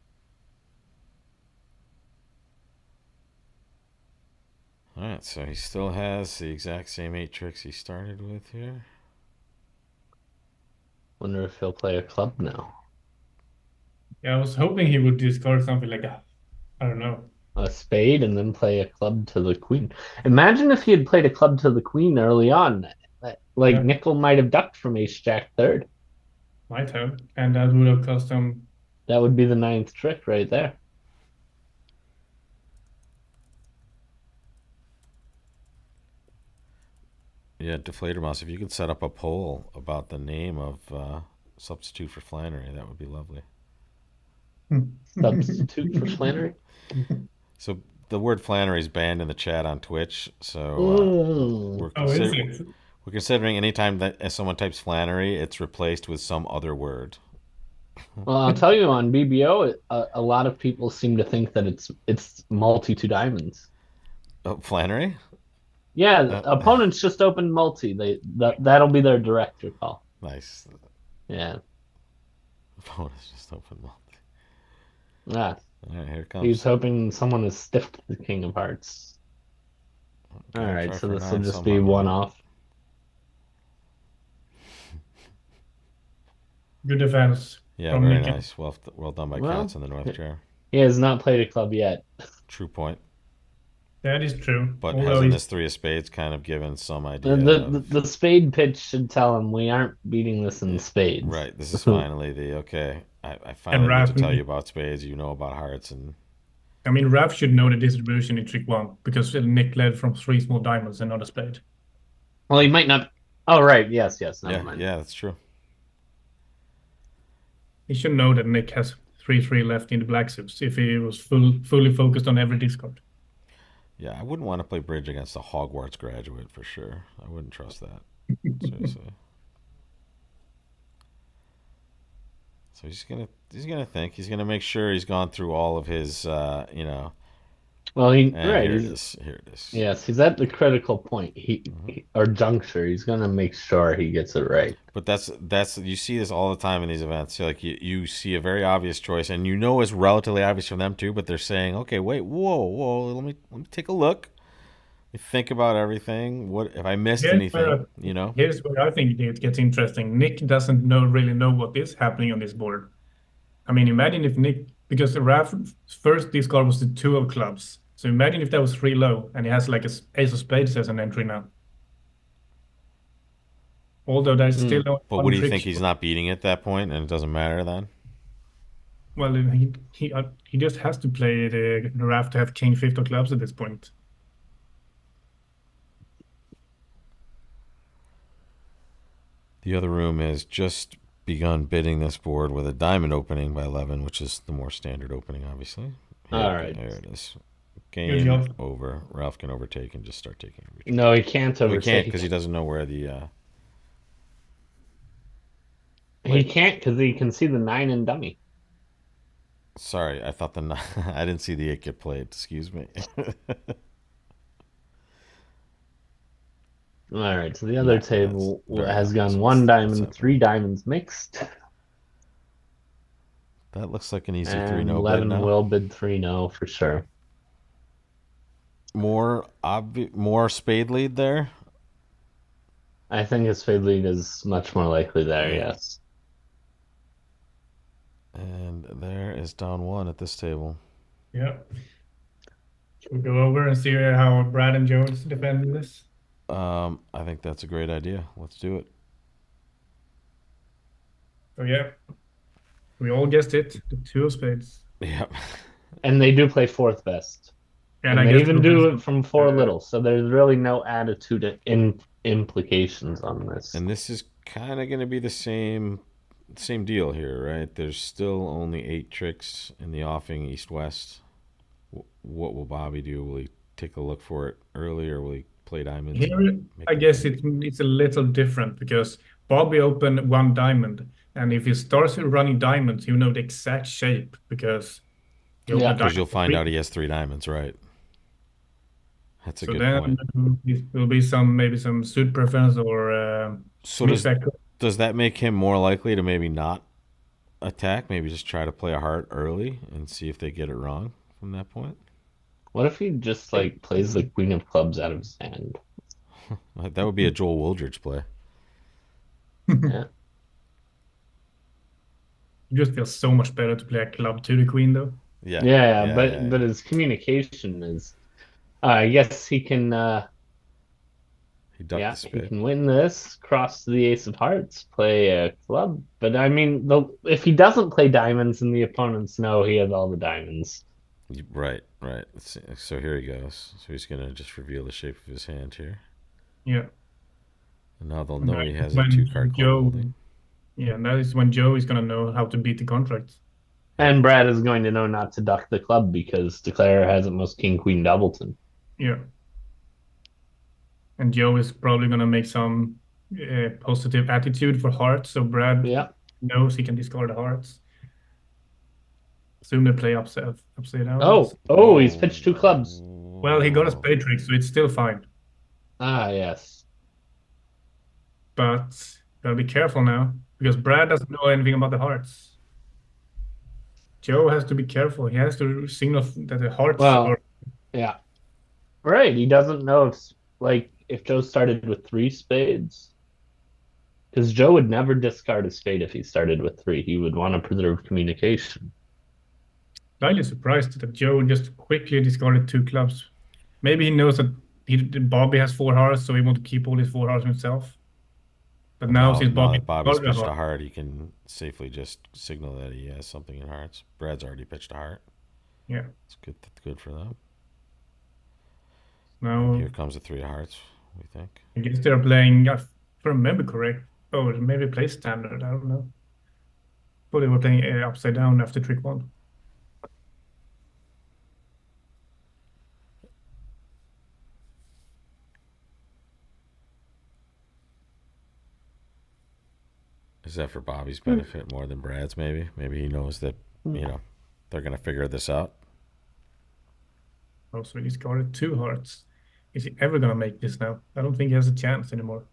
All right, so he still has the exact same 8 tricks he started with here. Wonder if he'll play a club now. Yeah, I was hoping he would discard something like I don't know. A spade and then play a club to the queen. Imagine if he had played a club to the queen early on. Like Yeah. Nickel might have ducked from ace jack third. Might have, and that would have cost him. That would be the 9th trick right there. Yeah, Deflator Mouse, if you could set up a poll about the name of substitute for Flannery, that would be lovely. Substitute for Flannery? So the word Flannery is banned in the chat on Twitch, so we're, Oh, is it? we're considering anytime that someone types Flannery, it's replaced with some other word. Well, I'll tell you on BBO, a lot of people seem to think that it's multi 2 diamonds. Oh, Flannery? Yeah, opponents just opened multi. That'll be their director call. Nice. Yeah. Opponents just open multi. Ah, All right, here it comes. he's hoping someone has stiffed the king of hearts. Okay, All right, try so for this will nine, just some be on one that. off. Good defense. Yeah, from very Nick. nice. Well done by Well, Cats in the North chair. He has not played a club yet. True point. That is true. But Although hasn't he's this 3 of spades kind of given some idea The spade pitch should tell him we aren't beating this in spades. Right, this is finally the, okay, I finally need Raf- to tell you about spades, you know about hearts, and I mean, Raf should know the distribution in trick 1 because Nick led from 3 small diamonds and not a spade. Well, he might not. Oh, right. Yes. Never mind. yeah, that's true. He should know that Nick has 3-3 left in the black suits if he was fully focused on every discard. Yeah, I wouldn't want to play bridge against a Hogwarts graduate for sure. I wouldn't trust that. Seriously. So he's gonna think. He's gonna make sure he's gone through all of his Well, and right. here it is. Here it is. Yes, he's at the critical point. Or juncture. He's gonna make sure he gets it right. But that's you see this all the time in these events. So like you see a very obvious choice, and you know it's relatively obvious from them too. But they're saying, okay, wait, whoa, let me take a look. Let me think about everything. What if I missed anything? Here's where I think it gets interesting. Nick doesn't really know what is happening on this board. I mean, imagine if Nick, because Raf's first discard was the 2 of clubs. So imagine if that was 3 low and he has like a ace of spades as an entry now. Although there's still no. But what do you think? He's not beating at that point, and it doesn't matter then. Well, he just has to play the Raf to have king 5 of clubs at this point. The other room has just begun bidding this board with a diamond opening by 11, which is the more standard opening, obviously. All right. There it is. Game over. Ralph can overtake and just start taking every. No, he can't overtake. He can't because he doesn't know where the. He can't because he can see the 9 in dummy. Sorry, I thought I didn't see the 8 get played. Excuse me. All right, so the other table has gone 1 diamond, 3 diamonds mixed. That looks like an easy And 3-no 11 bid now. will bid 3-no for sure. More spade lead there. I think his spade lead is much more likely there. Yes. And there is down 1 at this table. Yeah. Should we go over and see how Brad and Jones defended this? I think that's a great idea. Let's do it. So yeah, we all guessed it. The 2 of spades. Yep. And they do play 4th best. And they even do it from 4 little. So there's really no attitude in implications on this. And this is kind of going to be the same deal here, right? There's still only 8 tricks in the offing east-west. What will Bobby do? Will he take a look for it early, or will he play diamonds? Here, I guess it's a little different because Bobby opened one diamond, and if he starts running diamonds, you know the exact shape because he opened Yeah. a Because you'll diamond. find out he has 3 diamonds, right? That's a So good then point. it will be maybe some suit preference or So mix back. does that make him more likely to maybe not attack? Maybe just try to play a heart early and see if they get it wrong from that point. What if he just like plays the queen of clubs out of his hand? That would be a Joel Wooldridge play. Yeah. It just feels so much better to play a club to the queen, though. Yeah. Yeah, Yeah, but yeah, but yeah. his communication is I guess he can He ducked yeah, the he spade. can win this, cross the ace of hearts, play a club. But I mean, if he doesn't play diamonds and the opponents know he has all the diamonds. Right, right. So here he goes. So he's gonna just reveal the shape of his hand here, Yeah. and now they'll And know that he is has a when 2 card club Joe, holding. yeah, and that is when Joe is gonna know how to beat the contract. Yep. And Brad is going to know not to duck the club because Declare has at most King Queen Doubleton. Yeah. And Joe is probably gonna make some positive attitude for hearts, so Brad Yeah. knows he can discard the hearts. Soon they play upside down. Oh, he's pitched 2 clubs. Well, he got a Whoa. spade trick, so it's still fine. Ah, yes. But gotta be careful now because Brad doesn't know anything about the hearts. Joe has to be careful. He has to signal that the hearts Well, are. yeah. Right. He doesn't know if Joe started with 3 spades. Because Joe would never discard a spade if he started with 3. He would want to preserve communication. Slightly surprised that Joe just quickly discarded 2 clubs. Maybe he knows that Bobby has 4 hearts, so he wants to keep all his 4 hearts himself. But now, since Now Bobby that Bobby's discarded a pitched a heart, heart, he can safely just signal that he has something in hearts. Brad's already pitched a heart. yeah. It's good. That's good for them. And Now here comes the 3 of hearts. We think. I guess they're playing. If I remember correct, oh, maybe play standard. I don't know. But they were playing upside down after trick 1. Is that for Bobby's benefit more than Brad's? Maybe he knows that they're gonna figure this out. Oh, so he discarded 2 hearts. Is he ever gonna make this now? I don't think he has a chance anymore.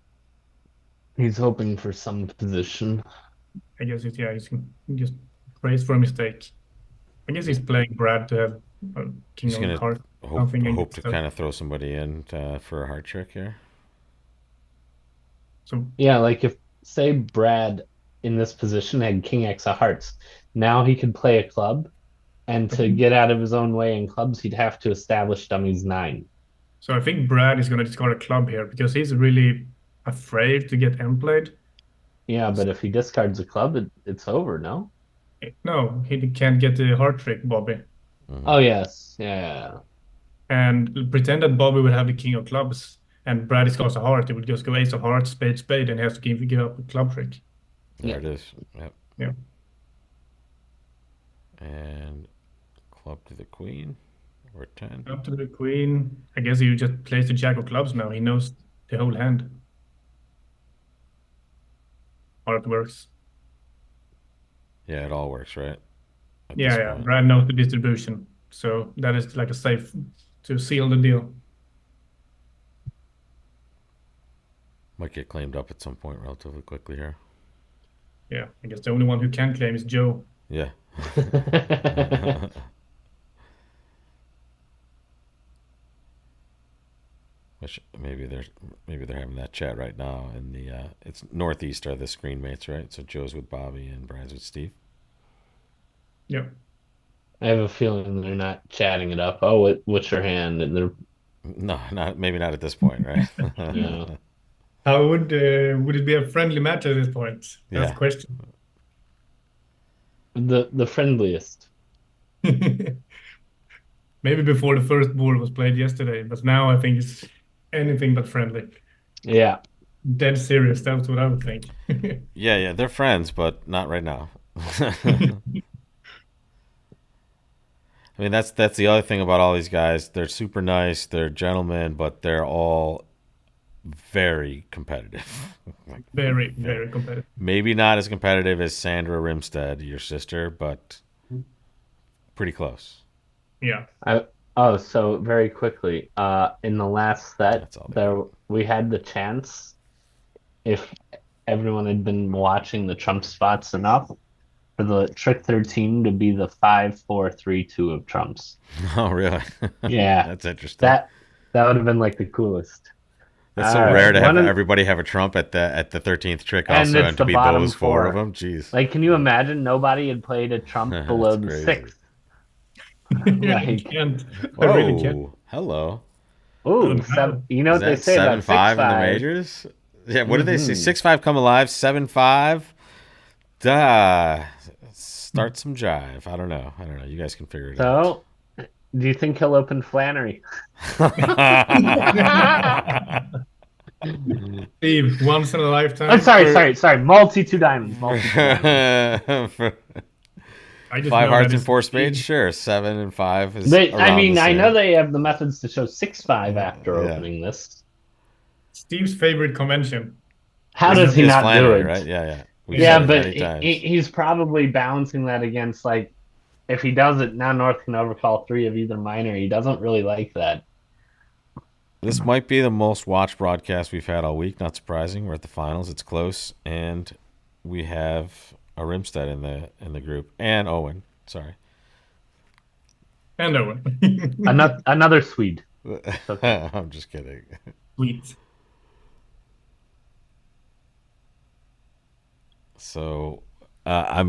He's hoping for some position. I guess he's just praise for a mistake. I guess he's playing Brad to have king He's of gonna hearts. hope Something to against that. kind of throw somebody in for a heart trick here. So Yeah, like if, say, Brad in this position had King X of hearts, now he could play a club, and to get out of his own way in clubs, he'd have to establish dummies 9. I think Brad is gonna discard a club here because he's really afraid to get end played. Yeah, but if he discards a club, it's over, no? No, he can't get the heart trick, Bobby. Oh, yes. Yeah. And pretend that Bobby would have the king of clubs and Brad discards a heart. It would just go ace of hearts, spade, spade, and he has to give up a club trick. There it is. Yep. Yeah. And club to the queen or 10. Up to the queen. I guess he just plays the jack of clubs now. He knows the whole hand. How it works. Yeah, it all works, right? At Yeah, this yeah. point. Brad knows the distribution. So that is like a safe to seal the deal. Might get claimed up at some point relatively quickly here. Yeah, I guess the only one who can claim is Joe. Yeah. Which maybe they're having that chat right now, and it's Northeast are the screen mates, right? So Joe's with Bobby and Brad's with Steve. Yeah. I have a feeling they're not chatting it up. Oh, what's your hand? And they're No, maybe not at this point, right? Yeah. How would it be a friendly match at this point? That's Yeah. the question. the friendliest. Maybe before the first board was played yesterday, but now I think it's anything but friendly. Yeah. Dead serious. That's what I would think. Yeah, they're friends, but not right now. I mean, that's the other thing about all these guys. They're super nice, they're gentlemen, but they're all very competitive. Like, Very, very competitive. maybe not as competitive as Sandra Rimstead, your sister, but pretty close. Yeah. So very quickly, in the last set, That's all they there we had the chance, if everyone had been watching the Trump spots enough, for the Trick 13 to be the 5-4-3-2 of Trumps. Oh, really? Yeah, That's interesting. that would have been like the coolest. That's so All rare right, to have everybody have a Trump at the 13th trick and also, it's and to the be bottom those four of four. them. Jeez. Like, can you imagine nobody had played a Trump below That's the crazy. sixth? Yeah, I Like, can't. I really can't. Whoa, hello. oh, Wow. you know Is what they that say about 7-5 in the 6-5? majors? Yeah, what did they say? Mhm. 6-5 come alive, 7-5. Duh. Start some jive. I don't know. You guys can figure it out. So, do you think he'll open Flannery? Steve, once in a lifetime. I'm sorry. Multi two diamonds. I just Five know hearts that and is four spades, Steve. sure. 7 and 5 is I around mean, the I same. know they have the methods to show 6-5 after Yeah. opening this. Steve's favorite convention. How Is does he It's not do Flannery, it? right? Yeah. We've Yeah, said it but many times. he's probably balancing that against, like, if he does it now, North can overcall 3 of either minor. He doesn't really like that. This might be the most watched broadcast we've had all week. Not surprising. We're at the finals. It's close, and we have a Rimstead in the group, and Owen. Sorry. And Owen. Another Swede. Okay. I'm just kidding. Sweet. So, let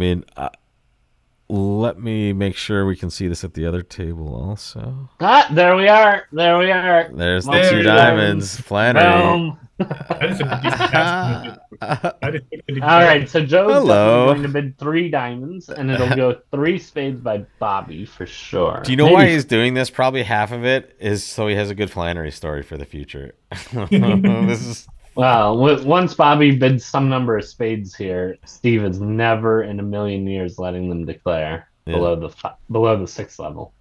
me make sure we can see this at the other table also. There we are. There's the There 2 we diamonds. Flannery. Boom. That is a disaster. That is a All right, so Joe's Hello. definitely going to bid 3 diamonds, and it'll go 3 spades by Bobby for sure. Do you know why he's doing this? Probably half of it is so he has a good Flannery story for the future. This is Well, once Bobby bids some number of spades here, Steve is never in a million years letting them declare below the 6th level.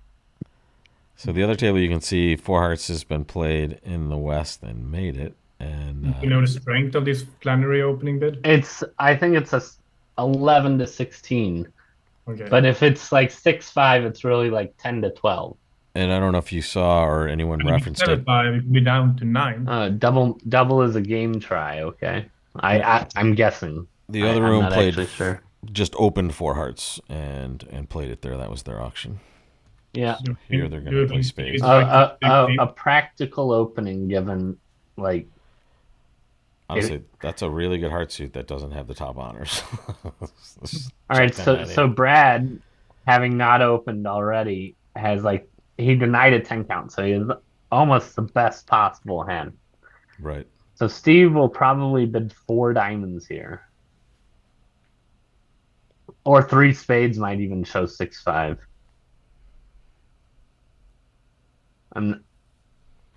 so the other table you can see 4 hearts has been played in the West and made it, and You know the strength of this Flannery opening bid? I think it's a 11 to 16, Okay. but if it's like 6-5, it's really like 10 to 12. and I don't know if you saw or anyone I mean, referenced it. 7-5, it could be down to 9. Double is a game try. Okay, I'm guessing. The other I'm room not played actually sure. just opened 4 hearts and played it there. That was their auction. Yeah, Here they're going to play spades. a practical opening given like. Honestly, that's a really good heart suit that doesn't have the top honors. All right, Check that so in. Brad, having not opened already, has like he denied a 10 count, so he has almost the best possible hand. Right. So Steve will probably bid 4 diamonds here, or 3 spades might even show 6-5.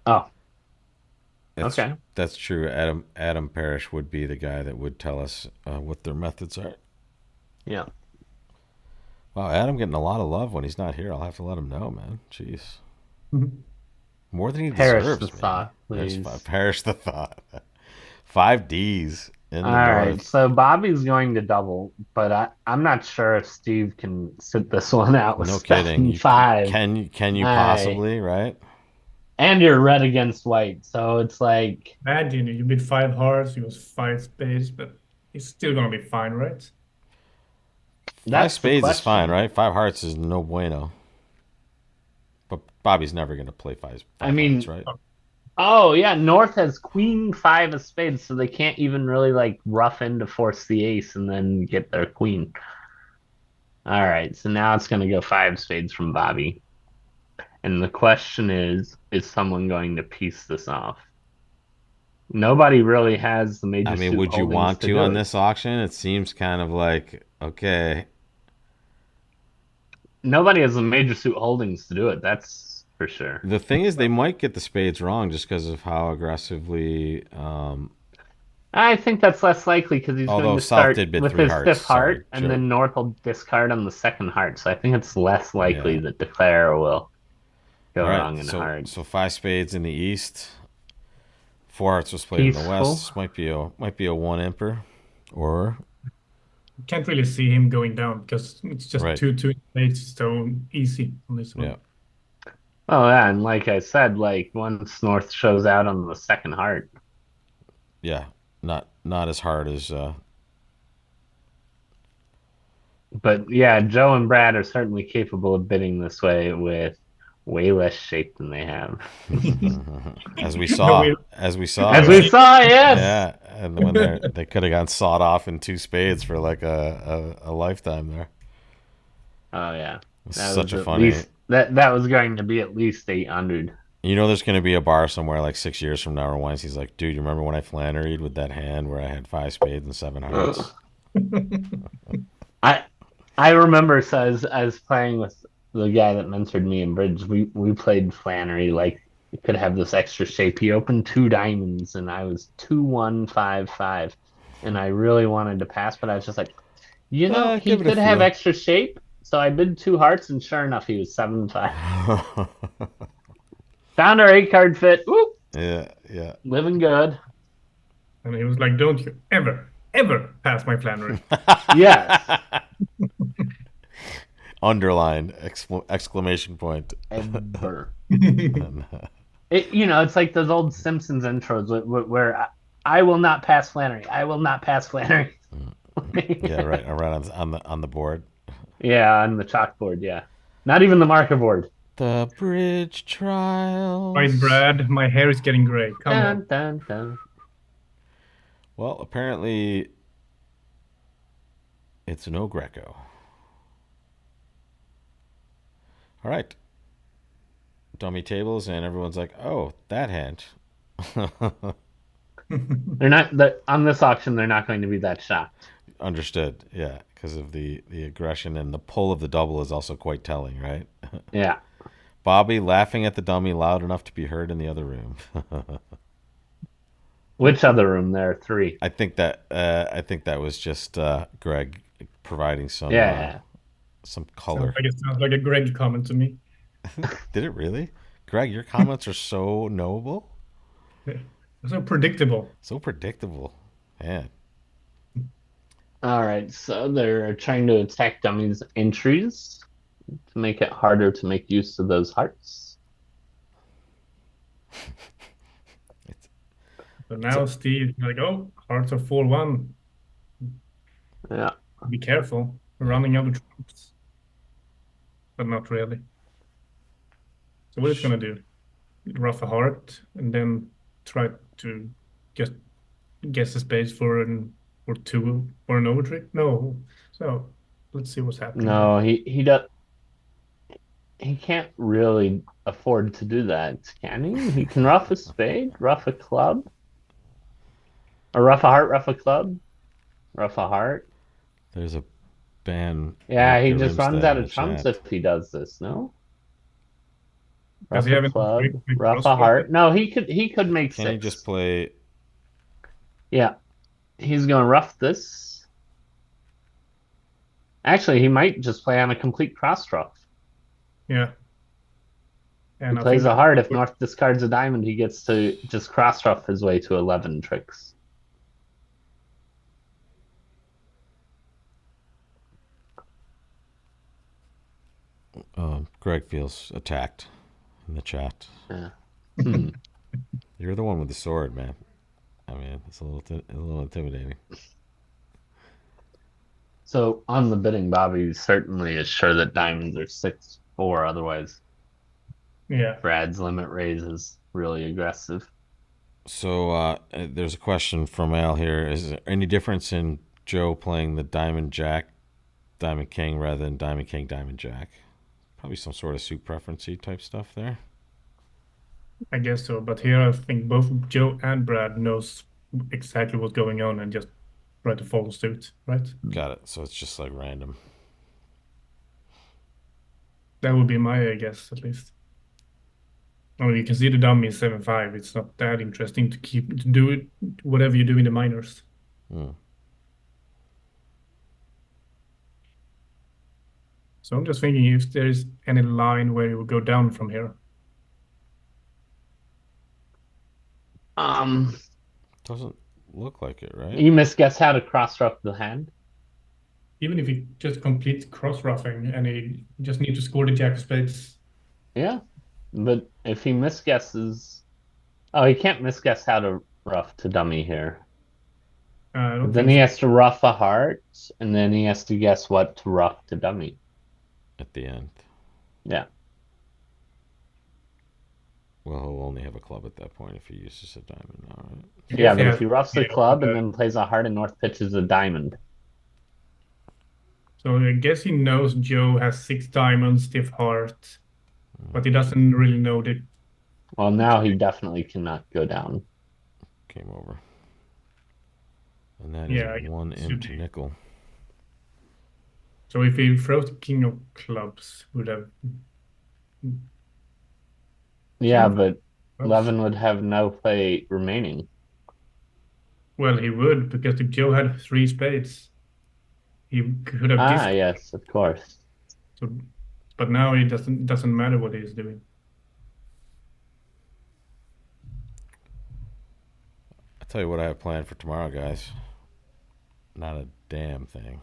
Oh, okay. That's true. Adam Parrish would be the guy that would tell us what their methods are. Yeah. Wow, Adam getting a lot of love when he's not here. I'll have to let him know, man. Jeez. More than he Perish deserves, the man. thought, please. Perish the thought. 5 Ds in the All right, north. so Bobby's going to double, but I'm not sure if Steve can sit this one out with No kidding. 5. Can you possibly, right? And you're red against white, so it's like Imagine you bid 5 hearts, you was 5 spades, but he's still gonna be fine, right? 5 that's the spades is question. fine, right? 5 hearts is no bueno. But Bobby's never going to play 5 I mean, hearts, right? Oh yeah, North has queen 5 of spades, so they can't even really like rough in to force the ace and then get their queen. All right, so now it's going to go 5 spades from Bobby. And the question is someone going to piece this off? Nobody really has the major I mean, suit would you holdings want to do on it. this auction? It seems kind of like, okay. Nobody has the major suit holdings to do it. That's for sure. The thing is, they might get the spades wrong just because of how aggressively. I think that's less likely because he's going Although to South start did bid with three his hearts. stiff Sorry, heart, and Joe. then North will discard on the second heart. So I think it's less likely Yeah. that Declare will go All right. wrong in So hearts. five spades in the east. Four hearts was played in the west. Peaceful. This might be a one imper, or Can't really see him going down because it's just right. two spades, so easy on this Yeah. one. Oh yeah, and like I said, like once North shows out on the second heart, Yeah. Not as hard as. but yeah, Joe and Brad are certainly capable of bidding this way with way less shape than they have. As we No, saw. As we saw. As we Right. saw, yes. Yeah. And when they could have gotten sawed off in two spades for like a lifetime there. Oh yeah, It's that such was a at funny. least that was going to be at least 800. There's going to be a bar somewhere like 6 years from now where Weinstein's like, dude, you remember when I flannered with that hand where I had five spades and seven hearts? I I remember, so I was playing with the guy that mentored me in bridge. We played Flannery like you could have this extra shape. He opened two diamonds and I was 2-1-5-5, and I really wanted to pass, but I was just like, he Give it a could have feel. extra shape. So I bid two hearts, and sure enough, he was 7-5. Found our 8 card fit. Whoop, Yeah, yeah. living good. And he was like, "Don't you ever pass my Flannery." Yes, Underlined exclamation point. ever. And, It's like those old Simpsons intros where I will not pass Flannery. I will not pass Flannery. yeah, right. Around on the board. Yeah, on the chalkboard. Yeah, not even the marker board. The bridge Right, trials. Brad, my hair is getting gray. Come Dun on. dun dun. Well, apparently it's no Greco. All right. Dummy tables, and everyone's like, "Oh, that hand." They're not on this auction. They're not going to be that shocked. Understood. Yeah, because of the aggression and the pull of the double is also quite telling, right? Yeah. Bobby laughing at the dummy loud enough to be heard in the other room. Which other room? There are three. I think that was just Greg providing Yeah. some color. Sounds like a Greg comment to me. Did it really? Greg, your comments are so knowable, So predictable. so predictable. Man, All right. So they're trying to attack dummies' entries to make it harder to make use of those hearts. So now Steve like, "Oh, hearts are 4-1. Yeah. Be careful. We're running out of troops." But not really. So what it's gonna do? Rough a heart and then try to just guess the space for an overtrick? No. So let's see what's happening. No, he does. He can't really afford to do that, can he? He can rough a spade, rough a club, or rough a heart, rough a club, rough a heart. there's a ban. Yeah, he Victor just runs Rimstad out in of the trumps chat. if he does this. No, Does rough he a have any club, trick with rough a cross heart. No, he could make Can he six. just play? Yeah, he's going to rough this. Actually, he might just play on a complete cross rough. Yeah. He And I plays think a heart. If North discards a diamond, he gets to just cross rough his way to 11 tricks. Greg feels attacked in the chat. Yeah. Hmm. You're the one with the sword, man. I mean, it's a little intimidating. So on the bidding, Bobby certainly is sure that diamonds are 6-4. Otherwise, yeah. Brad's limit raise is really aggressive. So there's a question from Al here. Is there any difference in Joe playing the Diamond Jack, Diamond King rather than Diamond King, Diamond Jack? Probably some sort of suit preference-y type stuff there. I guess so. But here I think both Joe and Brad knows exactly what's going on and just try to follow suit, right? Got it. So it's just like random. That would be my guess, at least. Oh, you can see the dummy is 7.5. It's not that interesting to do it whatever you do in the minors. Hmm. So I'm just thinking if there's any line where you would go down from here. Um, Doesn't look like it, right? you misguess how to cross rough the hand. Even if he just completes cross roughing and he just need to score the jack of spades. Yeah, but if he misguesses, oh, he can't misguess how to rough to dummy here. I don't Then think he so. has to rough a heart, and then he has to guess what to rough to dummy. At the end. Yeah. Well, he'll only have a club at that point if he uses a diamond. All right. I Yeah, guess he but if has he roughs the yeah, club and then plays a heart and north pitches a diamond. so I guess he knows Joe has 6 diamonds, stiff heart, but he doesn't really know the. Well, now he definitely cannot go down. Game over. And that Yeah, I is guess one it imp should to be. nickel. So if he throws the king of clubs, would have king Yeah, of but clubs. Levin would have no play remaining. Well, he would because if Joe had 3 spades, he could have Ah, disc. yes, of course. So, but now it doesn't matter what he's doing. I tell you what I have planned for tomorrow, guys. Not a damn thing.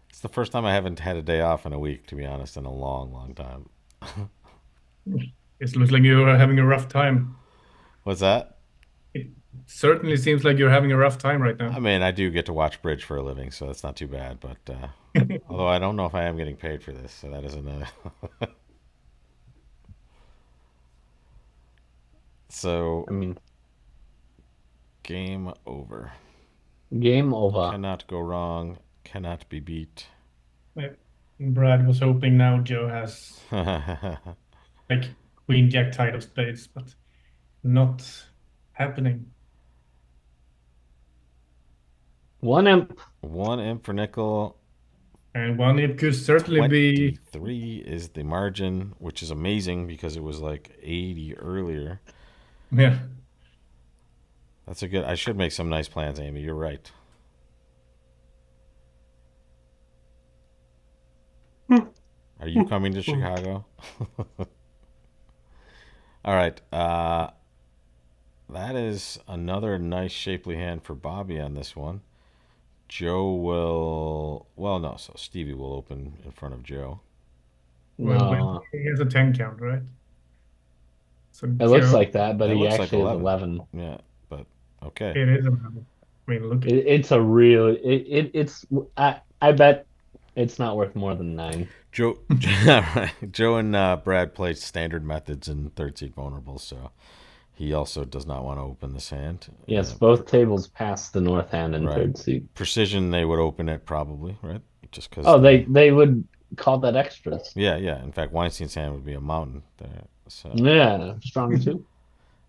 It's the first time I haven't had a day off in a week, to be honest, in a long, long time. It looks like you are having a rough time. What's that? It certainly seems like you're having a rough time right now. I mean, I do get to watch bridge for a living, so that's not too bad. But although I don't know if I am getting paid for this, so that is another. So, I mean, game over. game over. Cannot go wrong. Cannot be beat. Brad was hoping now Joe has like queen jack tied of spades, but not happening. One imp. One imp for nickel. And one it could certainly be 23 is the margin, which is amazing because it was like 80 earlier. yeah. That's a good. I should make some nice plans, Amy. You're right. Are you coming to Chicago? All right. That is another nice shapely hand for Bobby on this one. Joe will. Well, no. So Stevie will open in front of Joe. Well, No, he has a 10 count, right? So it looks Joe, like that, but That he looks like actually has 11. 11. Yeah, but okay. it is 11. I mean, look. It's a real. It's. I bet it's not worth more than 9. Joe, Joe and Brad play standard methods in third seed vulnerable, so he also does not want to open this hand. Yes, both tables pass the north hand in Right. third seat. Precision, they would open it probably, right? Just because. Oh, they would call that extras. Yeah, yeah. In fact, Weinstein's hand would be a mountain there. So Yeah, strong too.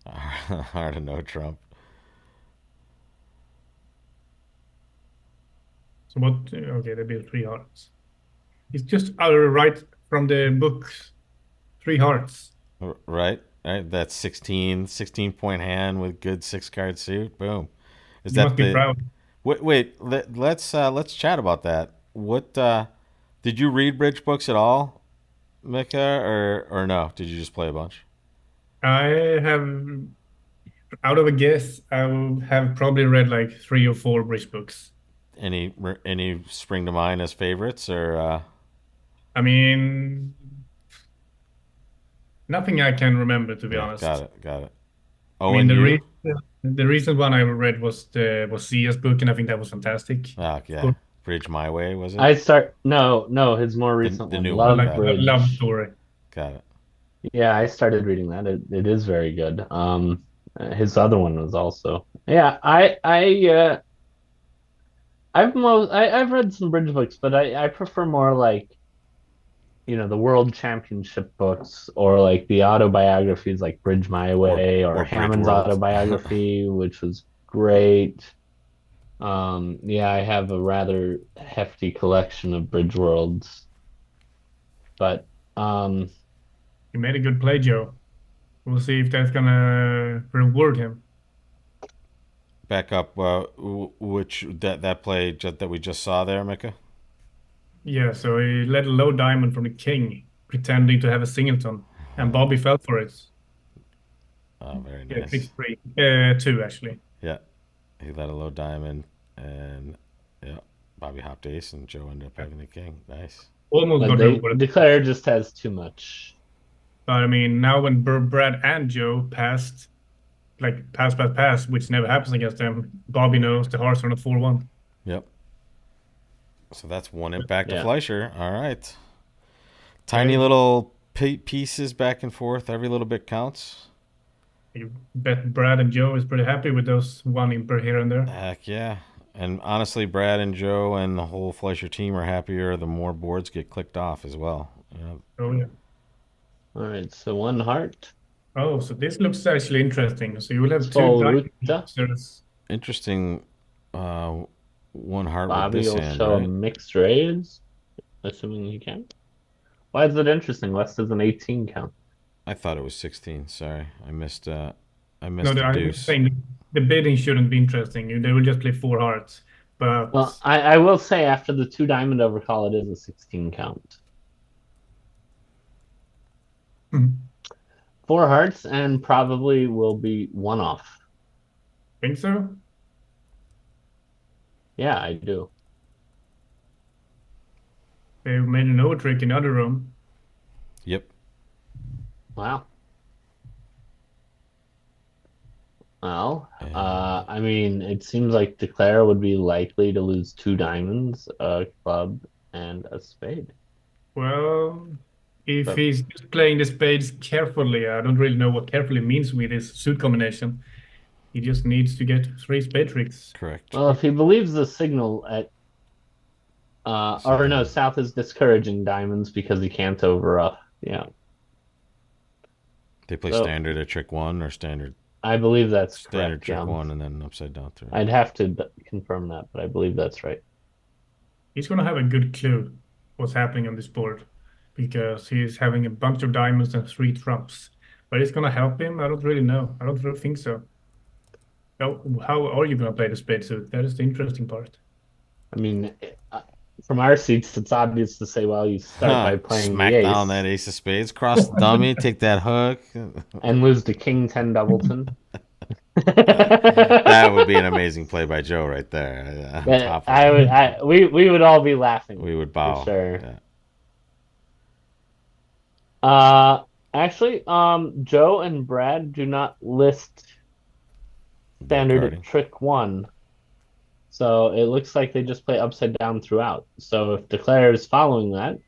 hard to know Trump. So what? Okay, they build 3 hearts. It's just right from the book, 3 hearts. Right? Right? That's 16 point hand with good 6-card suit. Boom. Is You that must be the proud. Wait, let's chat about that. What did you read bridge books at all, Mika, or no? Did you just play a bunch? I have, out of a guess, I will have probably read like 3 or 4 bridge books. Any spring to mind as favorites or I mean, nothing I can remember, to be honest. Got it. I Oh, mean, and the recent one I read was Sia's book, and I think that was fantastic. yeah, Cool. Bridge My Way was it? No, his more recent the one, new Love one, Like a Bridge. love story. Got it. Yeah, I started reading that. It is very good. His other one was also. Yeah, I've read some bridge books, but I prefer more like the World Championship books or like the autobiographies like Bridge My Way or Bridge Hammond's World. autobiography, which was great. Yeah, I have a rather hefty collection of Bridge Worlds, but You made a good play, Joe. We'll see if that's gonna reward him. Back up. Which that play that we just saw there, Mika? Yeah, so he let a low diamond from the king, pretending to have a singleton, and Bobby fell for it. Oh, very Yeah, nice. 6-3. Two actually. Yeah, he let a low diamond, and yeah, Bobby hopped ace, and Joe ended up having the king. Nice. Almost But got they rewarded. Declare just has too much. But I mean, now when Brad and Joe passed, like pass, which never happens against them, Bobby knows the hearts are on a 4-1. Yep. So that's one imp back to Yeah. Fleischer. All right. Tiny Okay. little pieces back and forth. Every little bit counts. You bet Brad and Joe is pretty happy with those one imper here and there. Heck yeah. And honestly, Brad and Joe and the whole Fleischer team are happier the more boards get clicked off as well. Oh yeah. All right, so one heart. Oh, so this looks actually interesting. So you will have two diamond Soluta. monsters. Interesting one heart with Bobby this will hand, show a right? mixed raise, assuming he can. Why is it interesting? Less does an 18 count. I thought it was 16. Sorry. I missed No, the I'm deuce. saying the bidding shouldn't be interesting. They will just play 4 hearts. But Well, I will say after the 2 diamond overcall, it is a 16 count. 4 hearts and probably will be one off. think so. Yeah, I do. They made an over trick in the other room. Yep. Wow. Well, And I mean, it seems like Declare would be likely to lose 2 diamonds, a club, and a spade. Well, if But he's just playing the spades carefully, I don't really know what carefully means with his suit combination. He just needs to get 3 spade tricks. correct. well, if he believes the signal at or no, South is discouraging diamonds because he can't overruff. Yeah, They play so standard at trick one or standard I believe that's standard correct. trick Yeah, one and then upside down three. I'd have to confirm that, but I believe that's right. He's going to have a good clue what's happening on this board because he's having a bunch of diamonds and 3 trumps. But it's going to help him? I don't really know. I don't really think so. How are you going to play the spade suit? That is the interesting part. I mean, from our seats, it's obvious to say, well, you start by playing Smack the down ace that ace of spades, cross the dummy, take that hook. and lose to King 10 Doubleton. That would be an amazing play by Joe right there. On top of it. We would all be laughing. We would bow. For sure. Yeah. Actually, Joe and Brad do not list standard Carding. trick one. So it looks like they just play upside down throughout. So if Declare is following that,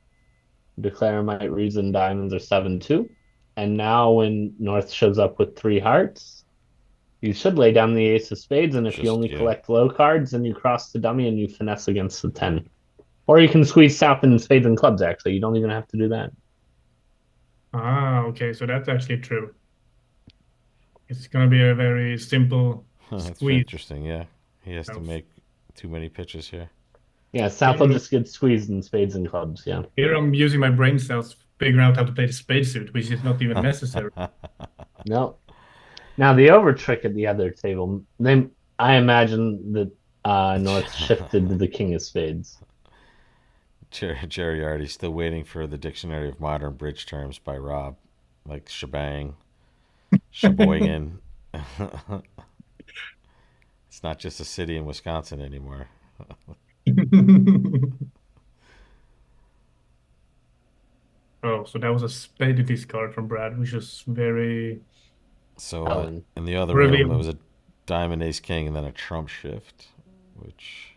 Declare might reason diamonds are 7-2. And now when North shows up with 3 hearts, you should lay down the ace of spades, and if you only collect low cards, then you cross the dummy and you finesse against the 10. Or you can squeeze South in spades and clubs, actually. You don't even have to do that. Ah, okay, so that's actually true. It's going to be a very simple That's squeeze. interesting, yeah. He has to make too many pitches here. Yeah, South will just get squeezed in spades and clubs, yeah. Here I'm using my brain cells figuring out how to play the spade suit, which is not even necessary. No. Now the over trick at the other table, I imagine that North shifted to the king of spades. Jerry already still waiting for the Dictionary of Modern Bridge Terms by Rob, like shebang, Sheboygan. It's not just a city in Wisconsin anymore. Oh, so that was a spade discard from Brad, which is very So in the other room, it was a diamond ace king and then a trump shift, which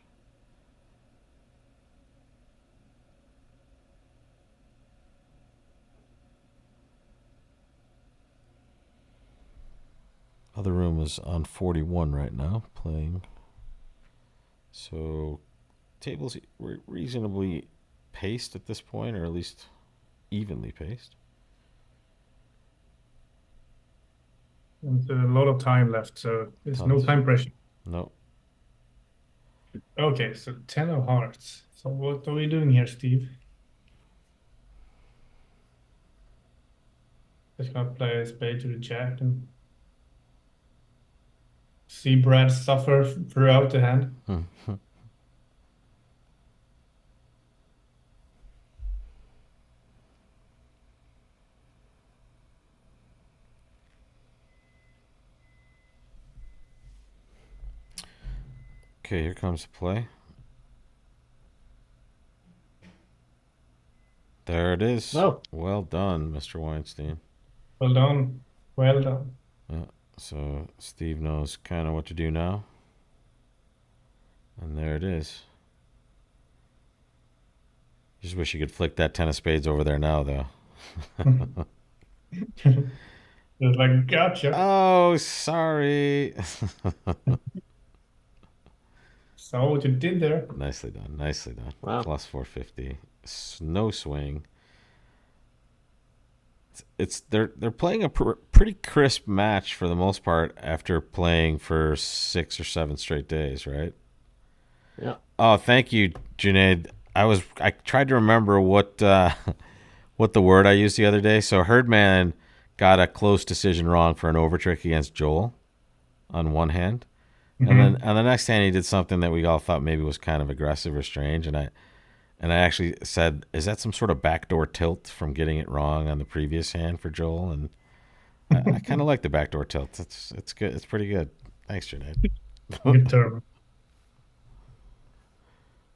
other room is on 41 right now playing. So tables reasonably paced at this point, or at least evenly paced. There's a lot of time left, so there's no time pressure. No. Okay, so 10 of hearts. So what are we doing here, Steve? Just gonna play a spade to the jack and see Brad suffer throughout the hand. Okay, here comes the play. There it is. Oh. Well done, Mr. Weinstein. Well done. Well done. Yeah, so Steve knows kind of what to do now. And there it is. Just wish you could flick that 10 of spades over there now, though. Just like, gotcha. Oh, sorry. Saw what you did there. Nicely done. Nicely done. Wow. Plus 450. No swing. They're playing a pretty crisp match for the most part after playing for 6 or 7 straight days, right? Yeah. Oh, thank you, Junaid. I tried to remember what the word I used the other day. So Herdman got a close decision wrong for an overtrick against Joel on one hand. And then on the next hand he did something that we all thought maybe was kind of aggressive or strange, and I actually said, is that some sort of backdoor tilt from getting it wrong on the previous hand for Joel? And I kind of like the backdoor tilt. It's good. It's pretty good. Thanks, Junaid. Good term.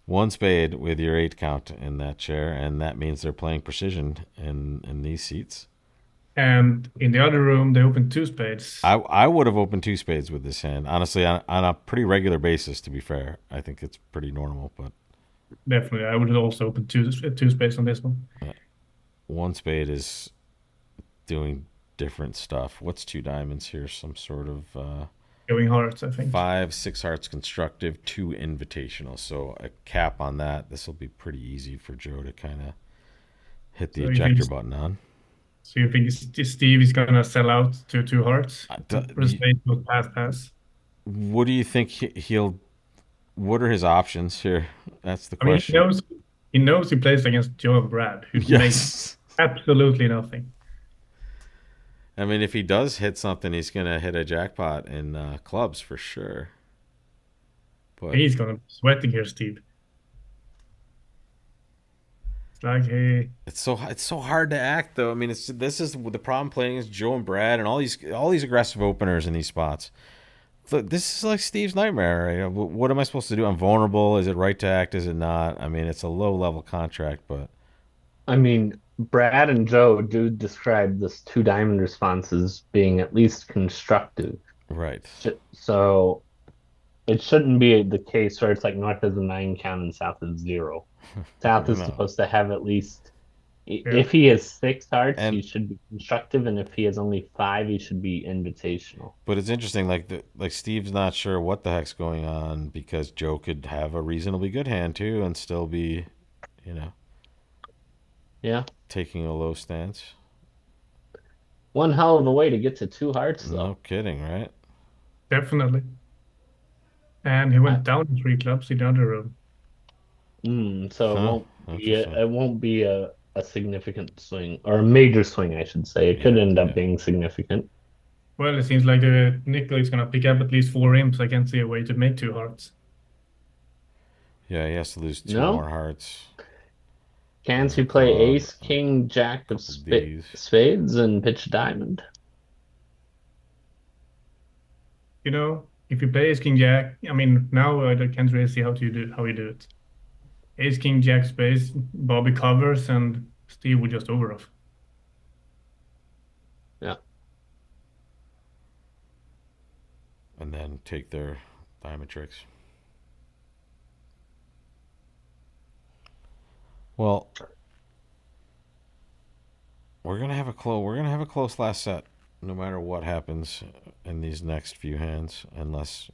One spade with your 8 count in that chair, and that means they're playing precision in these seats. And in the other room, they opened 2 spades. I would have opened 2 spades with this hand, honestly, on a pretty regular basis, to be fair. I think it's pretty normal, but Definitely, I would have also opened two spades on this one. one spade is doing different stuff. What's 2 diamonds here? Some sort of Going hearts, I think. 5, 6 hearts constructive, 2 invitational. So a cap on that. This will be pretty easy for Joe to kind of hit the ejector button on. So you think Steve is gonna sell out to 2 hearts? Do- Spade goes pass. What do you think he'll? What are his options here? That's the I mean, question. he knows he plays against Joe and Brad, who makes Yes. absolutely nothing. I mean, if he does hit something, he's gonna hit a jackpot in clubs for sure. But He's gonna be sweating here, Steve. It's like, hey, it's so hard to act though. I mean, this is the problem playing against Joe and Brad and all these aggressive openers in these spots. Look, this is like Steve's nightmare. Right? What am I supposed to do? I'm vulnerable. Is it right to act? Is it not? I mean, it's a low level contract, but I mean, Brad and Joe do describe this 2 diamond response as being at least constructive. right. So it shouldn't be the case where it's like north is a 9 count and south is 0. South is No. supposed to have at least, if he has 6 hearts, he should be constructive, and if he has only 5, he should be invitational. But it's interesting, like Steve's not sure what the heck's going on because Joe could have a reasonably good hand too and still be, Yeah. taking a low stance. One hell of a way to get to 2 hearts, though. No kidding, right? definitely. And he went down 3 clubs in the other room. So Huh, it won't be a significant swing, or a major swing, I should say. It could end up being significant. Well, it seems like Nickel is gonna pick up at least 4 imps. I can't see a way to make 2 hearts. Yeah, he has to lose 2 No? more hearts. Can't he play Club, ace, king, jack of couple Ds. spades and pitch diamond? You know, if you play Ace King Jack, I mean, now I can't really see how you do it. Ace King Jack spades, Bobby covers, and Steve would just overoff. Yeah. And then take their diamond tricks. Well, we're gonna have a close last set, no matter what happens in these next few hands, unless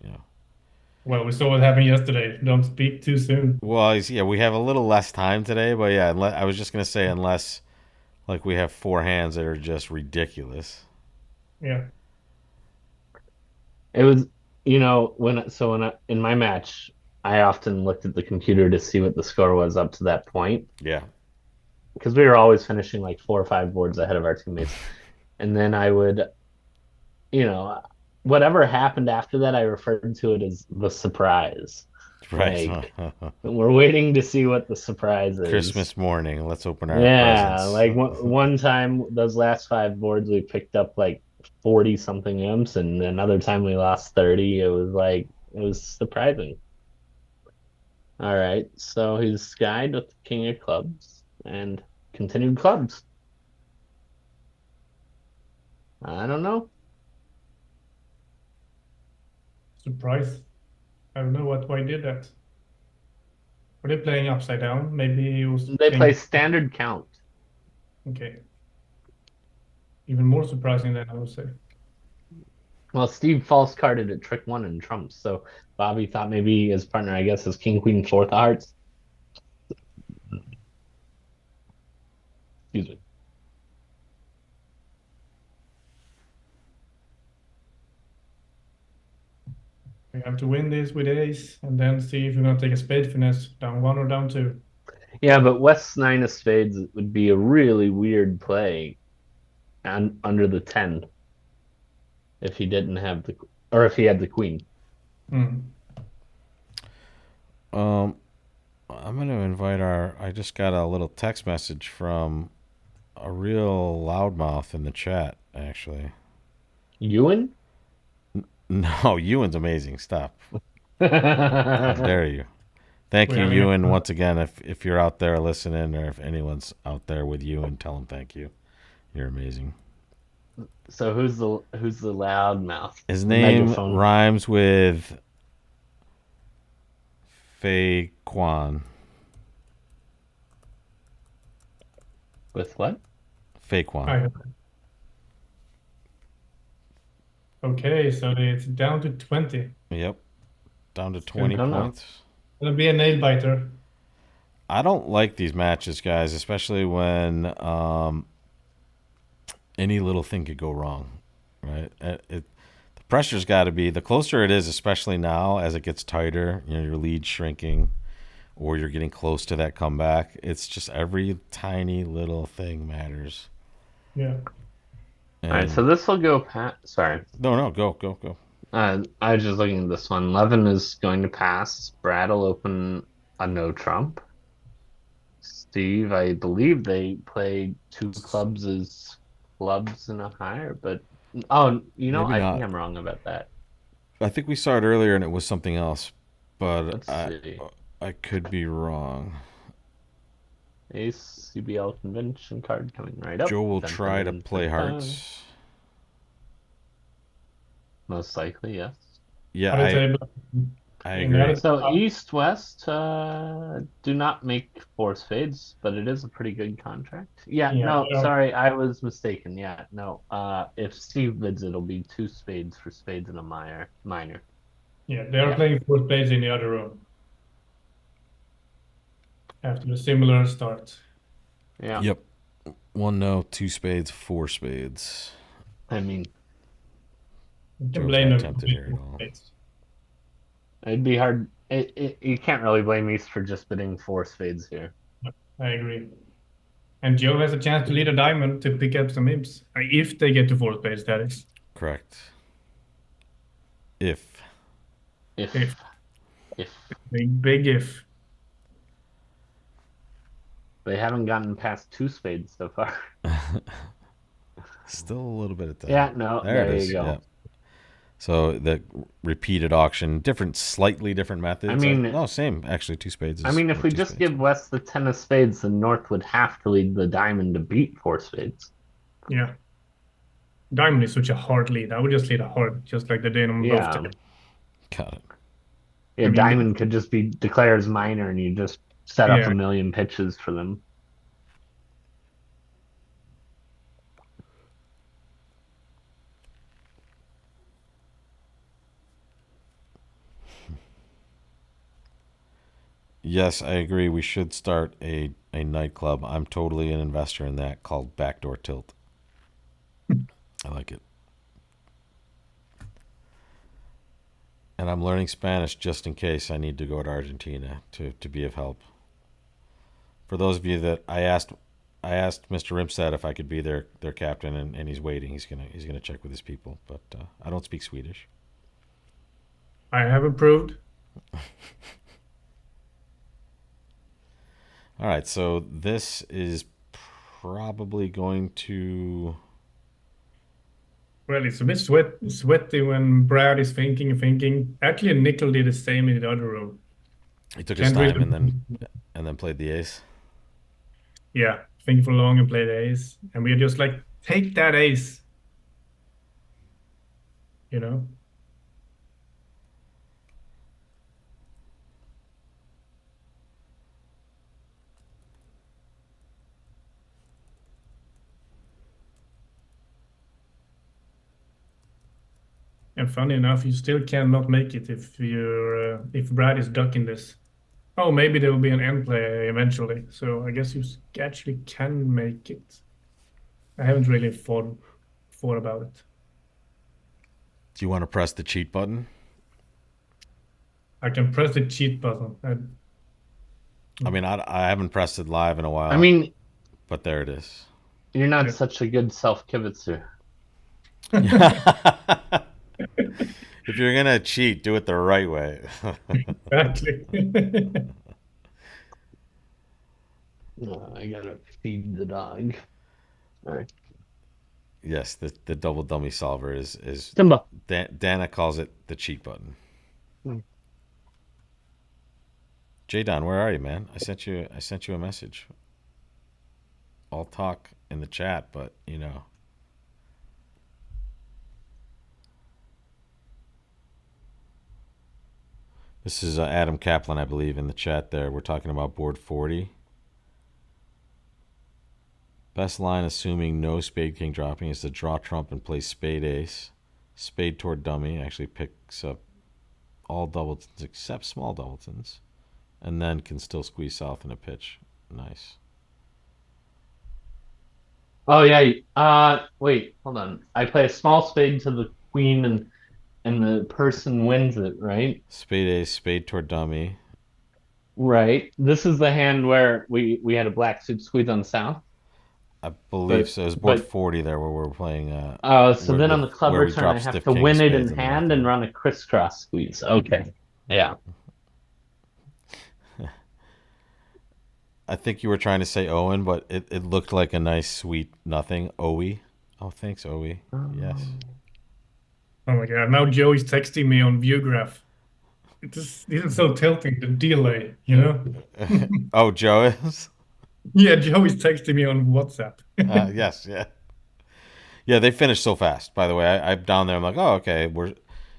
Well, we saw what happened yesterday. Don't speak too soon. Well, we have a little less time today, but yeah, I was just gonna say unless like we have 4 hands that are just ridiculous. Yeah. It was, in my match, I often looked at the computer to see what the score was up to that point, Yeah. because we were always finishing like 4 or 5 boards ahead of our teammates. and then I would, you know, whatever happened after that, I referred to it as the surprise. Right. Like we're waiting to see what the surprise is. Christmas morning. Let's open our Yeah, presents. like one time those last five boards we picked up like 40 something imps, and another time we lost 30. It was surprising. All right, so he's skied with the king of clubs and continued clubs. I don't know. Surprise. I don't know why he did that. Were they playing upside down? Maybe he was They play king. standard count. Okay. Even more surprising than I would say. Well, Steve false carded at trick one and trumps, so Bobby thought maybe his partner, I guess, is king queen fourth of hearts. Excuse me. We have to win this with ace and then see if we're gonna take a spade finesse down one or down two. Yeah, but West's nine of spades would be a really weird play and under the 10 if he didn't have the, or if he had the queen. Hmm. I'm going to invite I just got a little text message from a real loudmouth in the chat, actually. Ewan? No, Ewan's amazing. Stop. How How dare you? Thank We're you, having Ewan, a- once again. If you're out there listening, or if anyone's out there with Ewan, tell him thank you. You're amazing. So who's the loud mouth? His name Megaphone. rhymes with Fei Quan. With what? Fei Quan. I- Okay, so it's down to 20. Yep. Down to 20 don't know. points. It'll be a nail biter. I don't like these matches, guys, especially when any little thing could go wrong, right? The pressure's got to be, the closer it is, especially now as it gets tighter, your lead shrinking or you're getting close to that comeback. It's just every tiny little thing matters. Yeah. All right, so this will go past. Sorry. No, go. I was just looking at this one. Levin is going to pass. Brad will open a no trump. Steve, I believe they play two clubs as clubs and a higher, but oh, Maybe I not. think I'm wrong about that. I think we saw it earlier and it was something else, but Let's see. I could be wrong. Ace CBL convention card coming right up. Joe will Dun, try dun, to dun, play dun, dun. hearts. Most likely, yes. Yeah, On the table. I In the agree. other- So East West do not make four spades, but it is a pretty good contract. Yeah, Yeah, no, yeah. sorry, I was mistaken. Yeah, no. If Steve bids, it'll be two spades for spades and a minor. Yeah, they are Yeah. playing four spades in the other room. After a similar start. Yeah. Yep. One no, two spades, four spades. I mean, You can Joe's blame not them. tempted here at all. Spades. it'd be hard. You can't really blame East for just bidding four spades here. I agree. And Joe has a chance to lead a diamond to pick up some imps. If they get to four spades, that is. Correct. If. If Big if. they haven't gotten past two spades so far. Still a little bit of time. Yeah, no, There it there is. you go. Yeah. So the repeated auction, slightly different methods. I mean- no, same. Actually, two spades. I mean, if we just give West the 10 of spades, then North would have to lead the diamond to beat four spades. Yeah. Diamond is such a hard lead. I would just lead a hard, just like they did on both Yeah. times. Got it. Yeah, I mean- diamond could just be declared as minor, and you just set up Yeah. a million pitches for them. Yes, I agree. We should start a nightclub. I'm totally an investor in that, called Backdoor Tilt. I like it. And I'm learning Spanish just in case I need to go to Argentina to be of help. For those of you that I asked I asked Mr. Rimstad if I could be their captain, and he's waiting. He's gonna check with his people, but I don't speak Swedish. I have approved. All right, so this is probably going to. Well, it's a bit sweaty when Brad is thinking and thinking. Actually, Nickel did the same in the other room. He took his Can't time really, and then played the ace. yeah, think for long and play the ace, and we're just like, take that ace, you know. And funny enough, you still cannot make it if Brad is ducking this. Oh, maybe there will be an end play eventually. So I guess you actually can make it. I haven't really thought about it. Do you want to press the cheat button? I can press the cheat button. I mean, I haven't pressed it live in a while. I mean, but there it is. you're not Yeah. such a good self-kibitzer. If you're gonna cheat, do it the right way. Exactly. I gotta feed the dog. All right. Yes, the double dummy solver is Simba. Dana calls it the cheat button. J-Don, where are you, man? I sent you a message. I'll talk in the chat, but you know. This is Adam Kaplan, I believe, in the chat there. We're talking about board 40. Best line, assuming no spade king dropping, is to draw trump and play spade ace. Spade toward dummy actually picks up all doubletons except small doubletons, and then can still squeeze south in a pitch. Nice. Oh yeah. Wait, hold on. I play a small spade to the queen, and the person wins it, right? Spade ace, spade toward dummy. Right. This is the hand where we had a black suit squeeze on the south. I believe so. It was board but 40 there where we're playing. So then on the club where we return, I drop have stiff to king win it in spades the hand back and run a crisscross squeeze. Okay. Yeah. I think you were trying to say Owen, but it looked like a nice sweet nothing. Owie. Oh, thanks, Owie. Yes. Oh my God! Now Joe is texting me on ViewGraph. This is so tilting, the delay, you know. Oh, Joe is. Yeah, Joe is texting me on WhatsApp. Yes, yeah. Yeah, they finished so fast. By the way, I'm down there. I'm like, oh, okay.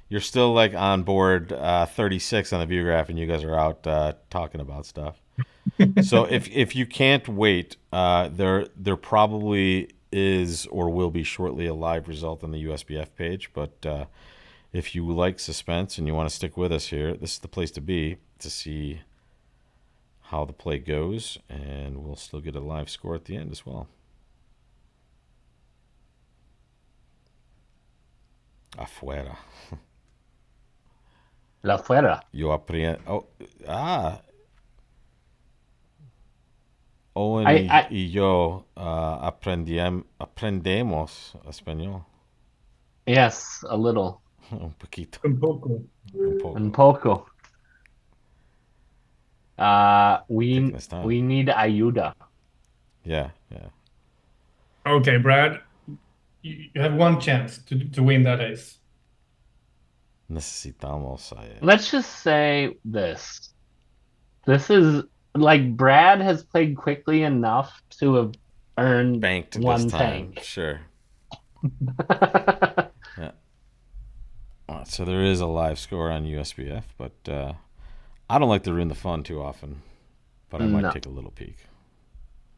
You're still like on board 36 on the view graph, and you guys are out talking about stuff. So if you can't wait, there probably is or will be shortly a live result on the USBF page. But if you like suspense and you want to stick with us here, this is the place to be to see how the play goes, and we'll still get a live score at the end as well. Afuera. La fuera. Yo aprendo. Oh, Owen y yo aprendemos español. Yes, a little. Un poquito. Un poco. Un poco. We need ayuda. Yeah. Okay, Brad, you have one chance to win that ace. Necesitamos. Let's just say this. This is like Brad has played quickly enough to have earned banked one this time. tank. Sure. Yeah. So there is a live score on USBF, but I don't like to ruin the fun too often. But I might take a little peek.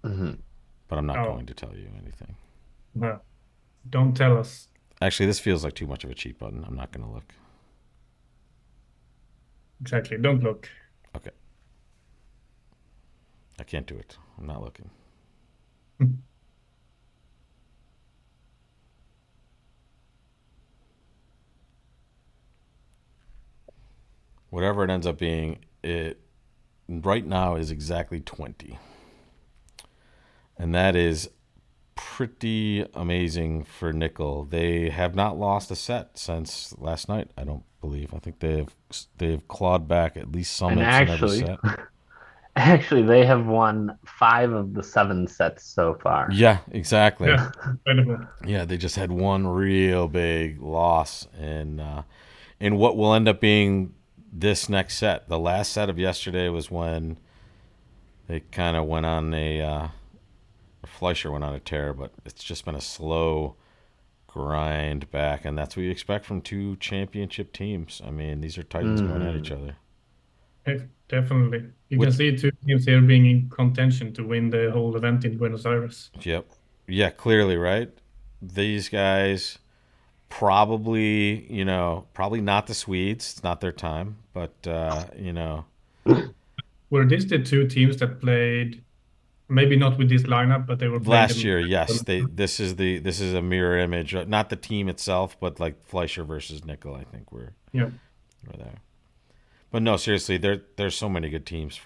Mm-hmm. But I'm not going to tell you anything. No, don't tell us. Actually, this feels like too much of a cheat button. I'm not going to look. Exactly. Don't look. Okay. I can't do it. I'm not looking. Whatever it ends up being, it right now is exactly 20. And that is pretty amazing for nickel. They have not lost a set since last night, I don't believe. I think they've clawed back at least some And in every set. actually, they have won 5 of the 7 sets so far. Yeah, exactly. Yeah, incredible. Yeah, they just had one real big loss in what will end up being this next set. The last set of yesterday was when they kind of went on Fleischer went on a tear, but it's just been a slow grind back, and that's what you expect from two championship teams. I mean, these are titans going at each other. Definitely. You can see two teams here being in contention to win the whole event in Buenos Aires. Yep. Yeah, clearly, right? These guys probably, probably not the Swedes. It's not their time, but, Were these the two teams that played, maybe not with this lineup, but they were playing last year, yes. This is a mirror image, not the team itself, but like Fleischer versus Nickel. I think we're there. But no, seriously, there's so many good teams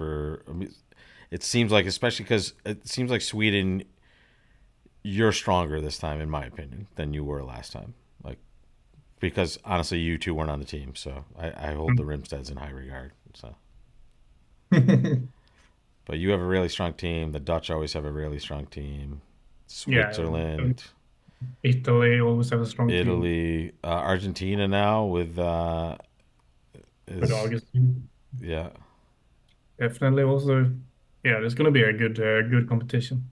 it seems like, especially because it seems like Sweden, you're stronger this time, in my opinion, than you were last time. Like, because honestly, you two weren't on the team, so I hold the Rimsteds in high regard. So. But you have a really strong team. The Dutch always have a really strong team. Switzerland. Italy always have a strong team. Italy. Argentina now with Augustine. Yeah. Definitely also, yeah, there's going to be a good competition.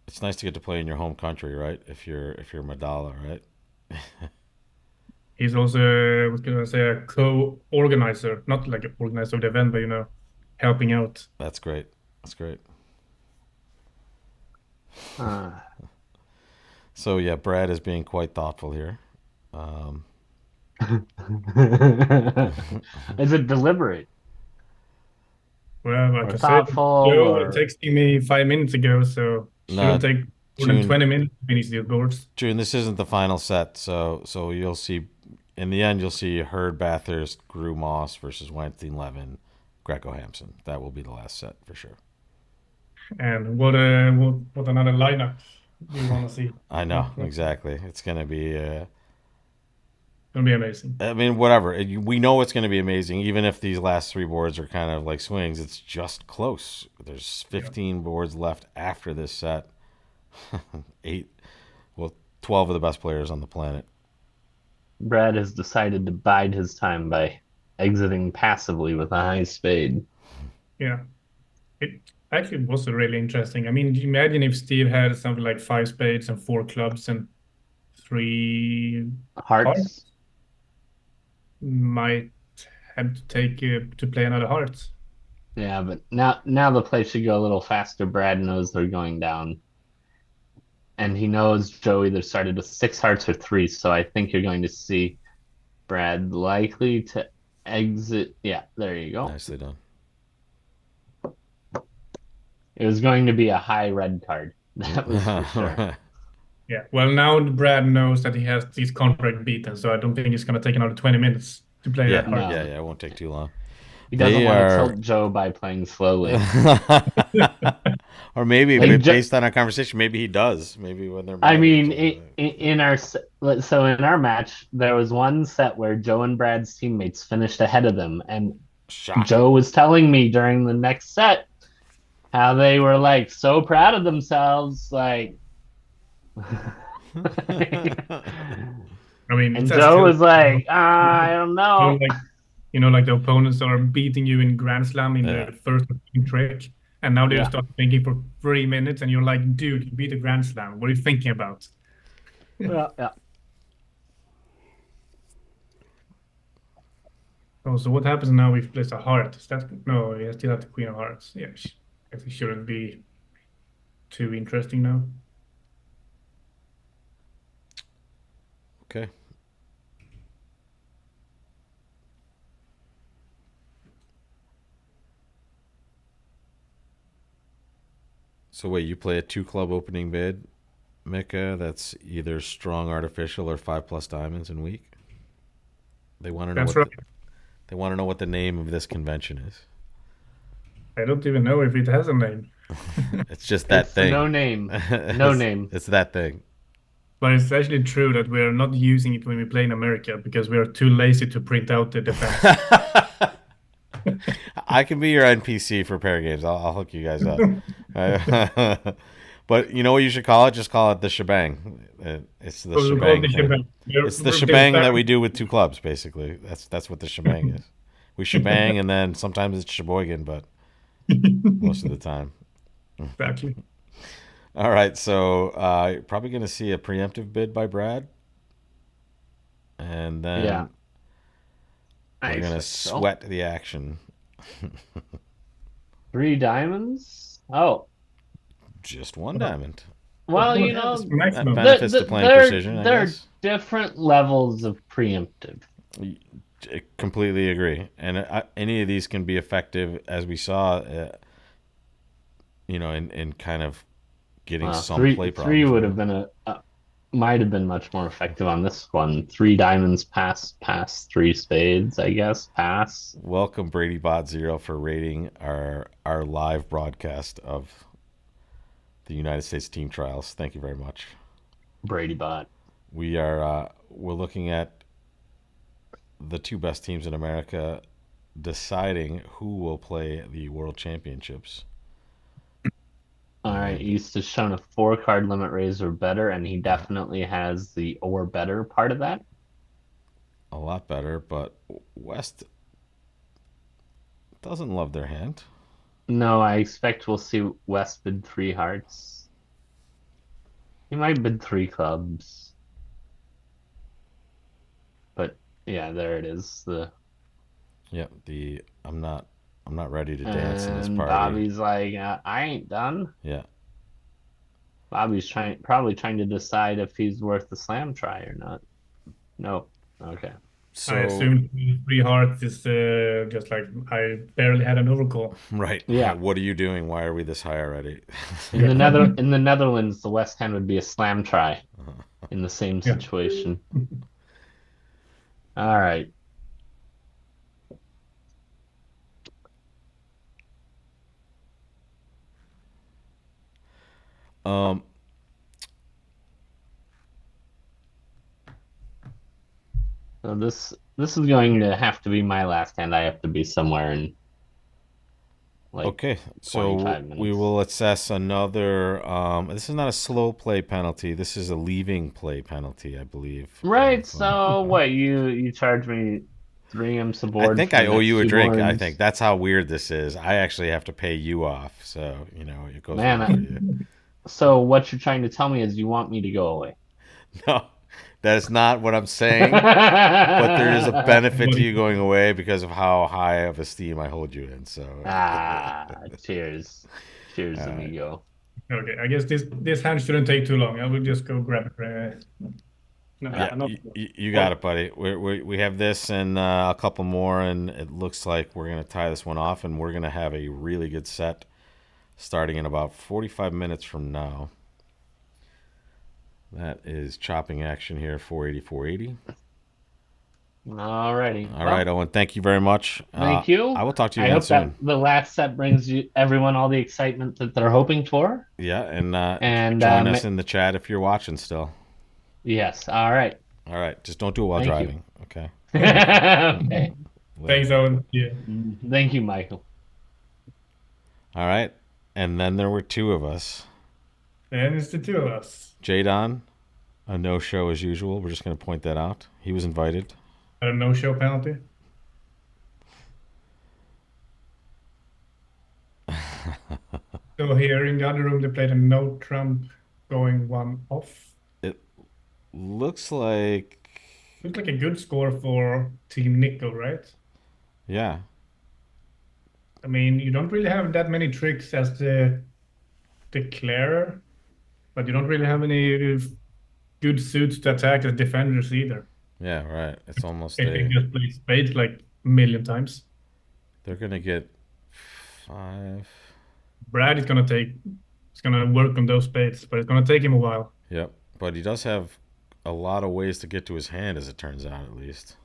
It's nice to get to play in your home country, right? If you're Madala, right? He's also, I was going to say, a co-organizer, not like an organizer of the event, but helping out. That's great. That's great. So yeah, Brad is being quite thoughtful here. Is it deliberate? Well, like I thoughtful, said, Joe texting me 5 minutes ago, so shouldn't take more than 20 minutes to finish these boards. June, this isn't the final set, so you'll see. In the end, you'll see Hurd Bathurst, Gru Moss versus Weinstein Levin, Greco Hampson. That will be the last set for sure. And what another lineup do you want to see? I know, exactly. It's gonna be amazing. I mean, whatever. We know it's gonna be amazing, even if these last 3 boards are kind of like swings. It's just close. There's 15 boards left after this set. 12 of the best players on the planet. Brad has decided to bide his time by exiting passively with a high spade. Yeah. It actually was really interesting. I mean, imagine if Steve had something like 5 spades and 4 clubs and 3 hearts. Might have to take to play another hearts. Yeah, but now the play should go a little faster. Brad knows they're going down. And he knows Joe either started with 6 hearts or 3, so I think you're going to see Brad likely to exit. Yeah, there you go. Nicely done. It was going to be a high red card. That was for sure. Yeah, well, now Brad knows that he has his contract beaten, so I don't think it's going to take another 20 minutes to play that card. Yeah, it won't take too long. He doesn't want to tilt Joe by playing slowly. Or maybe, based on our conversation, maybe he does. Maybe when they're. I mean, in our match, there was one set where Joe and Brad's teammates finished ahead of them, and Joe was telling me during the next set how they were like so proud of themselves, like. I mean, and Joe was like, I don't know. Like the opponents are beating you in Grand Slam in the first trick, and now they start thinking for 3 minutes, and you're like, dude, you beat a Grand Slam. What are you thinking about? Yeah. Oh, so what happens now if he plays a heart? No, he still has the Queen of Hearts. Yeah, it shouldn't be too interesting now. Okay. So wait, you play a 2-club opening bid, Mika, that's either strong artificial or 5+ diamonds in weak? They want to know. They want to know what the name of this convention is. I don't even know if it has a name. It's just that It's the thing. no name. No name. It's that thing. But it's actually true that we are not using it when we play in America because we are too lazy to print out the defense. I can be your NPC for pair games. I'll hook you guys up. But you know what you should call it? Just call it the shebang. It's the So we call it shebang the thing. shebang. It's the shebang that we do with two clubs, basically. That's what the shebang is. We shebang, and then sometimes it's sheboygan, but most of the time. Exactly. All right, so you're probably going to see a preemptive bid by Brad, and then Yeah. we're I going to expect so. sweat the action. 3 diamonds? Oh, Just one diamond. well, Well, you that is know, maximum. Benefits to playing there precision, I there are guess. different levels of preemptive. I completely agree. And any of these can be effective, as we saw, in kind of getting some play Three problems. would have been might have been much more effective on this one. 3 diamonds pass 3 spades, I guess. Pass. Welcome, Brady Bot Zero, for rating our live broadcast of the United States team trials. Thank you very much. Brady bot. We're looking at the two best teams in America deciding who will play the World Championships. All right, East has shown a 4-card limit raise or better, and he definitely has the or better part of that. A lot better, but West doesn't love their hand. No, I expect we'll see West bid 3 hearts. He might bid 3 clubs. But yeah, there it is. I'm not ready to dance in this And party. Bobby's like, I ain't done. Yeah. Bobby's probably trying to decide if he's worth the slam try or not. No. Okay. So I assume 3 hearts is just like I barely had an overcall. right. Yeah. What are you doing? Why are we this high already? In the Netherlands, the West hand would be a slam try in the same Yeah. situation. All right. So this is going to have to be my last hand. I have to be somewhere in okay, so 25 minutes. we will assess another. This is not a slow play penalty. This is a leaving play penalty, I believe. Right. So what you charge me 3 aboard? I think for I the owe you a next 2 drink. I boards? think that's how weird this is. I actually have to pay you off, so it goes Man, well for you. So what you're trying to tell me is you want me to go away. No, that is not what I'm saying. But there is a benefit to you going away because of how high of esteem I hold you in. So Cheers, amigo. Okay, I guess this hand shouldn't take too long. I will just go grab it. No, yeah, not you got it, buddy. We have this and a couple more, and it looks like we're gonna tie this one off, and we're gonna have a really good set starting in about 45 minutes from now. That is chopping action here, 480, 480. Alrighty. All right, Owen. Thank you very much. Thank you. I will talk to you I again hope soon. that the last set brings everyone all the excitement that they're hoping for. Yeah, and And, join us in the chat if you're watching still. Yes. All right. All right, just don't do it while Thank driving. Okay. Okay. Thanks, Owen. Yeah. Thank you, Michael. All right, and then there were two of us. And it's the 2 of us. Jadon, a no-show as usual. We're just going to point that out. He was invited. A no-show penalty. So here in the other room, they played a no trump going 1 off. It looks like, Looks like a good score for Team Nickel, right? yeah. I mean, you don't really have that many tricks as the declarer, but you don't really have any good suits to attack as defenders either. Yeah, right. It's almost They can just play spades like a million times. They're going to get 5. Brad is gonna work on those spades, but it's gonna take him a while. Yep, but he does have a lot of ways to get to his hand, as it turns out, at least.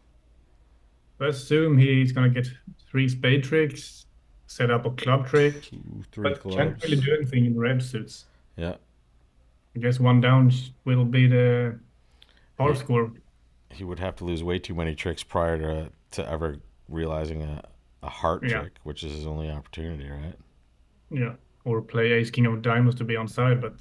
I assume he's gonna get 3 spade tricks, set up a club trick, 2, 3 but can't really clubs. do anything in red suits. Yeah. I guess one down will be the par He score. he would have to lose way too many tricks prior to ever realizing a heart Yeah, trick, which is his only opportunity, right? yeah. Or play ace king of diamonds to be on side, but it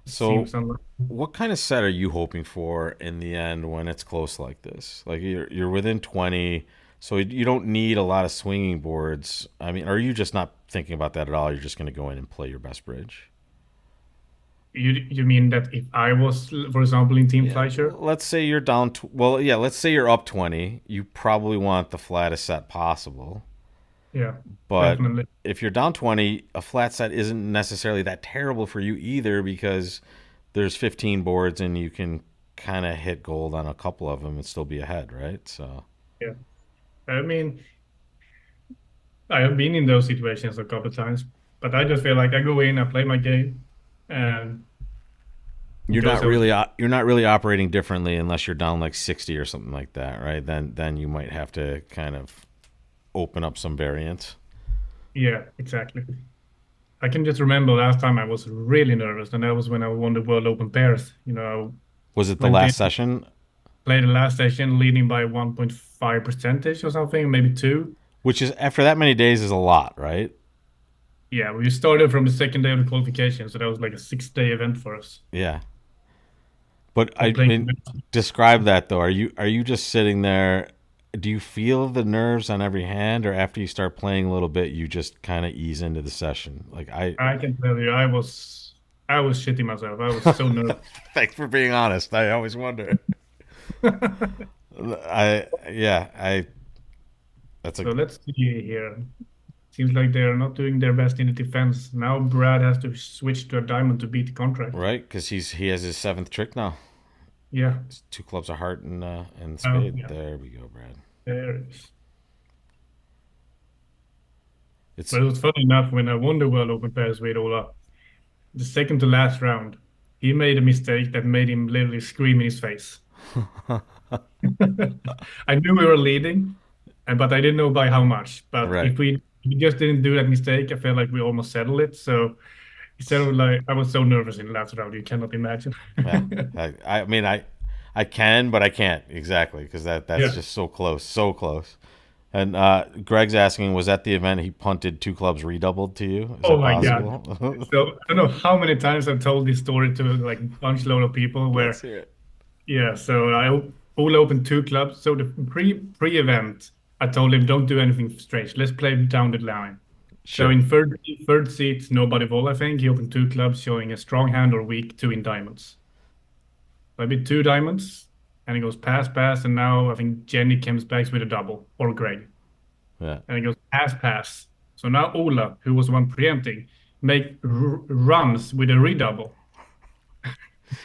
So, seems unlikely. what kind of set are you hoping for in the end when it's close like this? Like you're within 20, so you don't need a lot of swinging boards. I mean, are you just not thinking about that at all? You're just going to go in and play your best bridge. You mean that if I was, for example, in Team Yeah, Fleischer? let's say you're down. Well, yeah, let's say you're up 20. You probably want the flattest set possible. Yeah, But definitely. if you're down 20, a flat set isn't necessarily that terrible for you either because there's 15 boards and you can kind of hit gold on a couple of them and still be ahead, right? So Yeah. I mean, I have been in those situations a couple of times, but I just feel like I go in, I play my game, and it goes over. you're not really operating differently unless you're down like 60 or something like that, right? Then you might have to kind of open up some variants. Yeah, exactly. I can just remember last time I was really nervous, and that was when I won the World Open pairs. Was it the Went in, last session? played the last session, leading by 1.5 percentage or something, maybe two. Which is after that many days is a lot, right? Yeah, we started from the second day of the qualification, so that was like a 6-day event for us. Yeah. But We I played. mean, describe that though. Are you just sitting there? Do you feel the nerves on every hand, or after you start playing a little bit, you just kind of ease into the session? Like I, I can tell you, I was shitting myself. I was so nervous. thanks for being honest. I always wonder. I. That's a So let's see here. Seems like they're not doing their best in the defense. Now Brad has to switch to a diamond to beat the contract. right because he has his seventh trick now. Yeah. It's two clubs of heart and Oh, spade. yeah. There we go, Brad. There it is. It's But it was funny enough when I won the World Open pairs with Ola, the second to last round, he made a mistake that made him literally scream in his face. I knew we were leading, but I didn't know by how much. But right. if we just didn't do that mistake, I felt like we almost settled it. So instead of like, I was so nervous in the last round, you cannot imagine. Yeah. I mean I can, but I can't exactly because that's Yeah. just so close, so close. And Greg's asking, was that the event he punted two clubs redoubled to you? Is Oh that my God. possible? So I don't know how many times I've told this story to like a bunch load of people Let's where, hear it. yeah, so I all opened two clubs. So the pre-event, I told him, don't do anything strange. Let's play down the line. So Sure. in third seat, nobody ball, I think. He opened two clubs showing a strong hand or weak, two in diamonds. So I beat two diamonds, and he goes pass, pass, and now I think Jenny comes back with a double, or Greg. Yeah. And he goes pass, pass. So now Ola, who was the one preempting, runs with a redouble.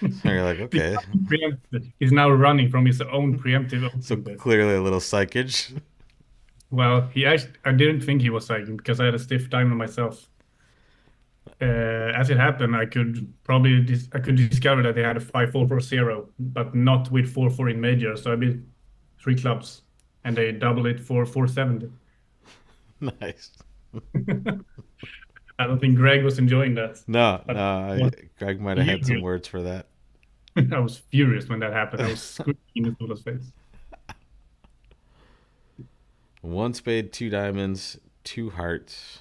So you're like, okay. Because he preempted. He's now running from his own preemptive So opening bid. clearly a little psychage. Well, I didn't think he was psychic because I had a stiff diamond myself. As it happened, I could discover that they had a 5-4-4-0, but not with 4-4 in major. So I beat three clubs, and they doubled it for 470. Nice. I don't think Greg was enjoying that, No, but Greg might have had some words for that. I was furious when that happened. I was screaming in Sola's face. One spade, two diamonds, two hearts.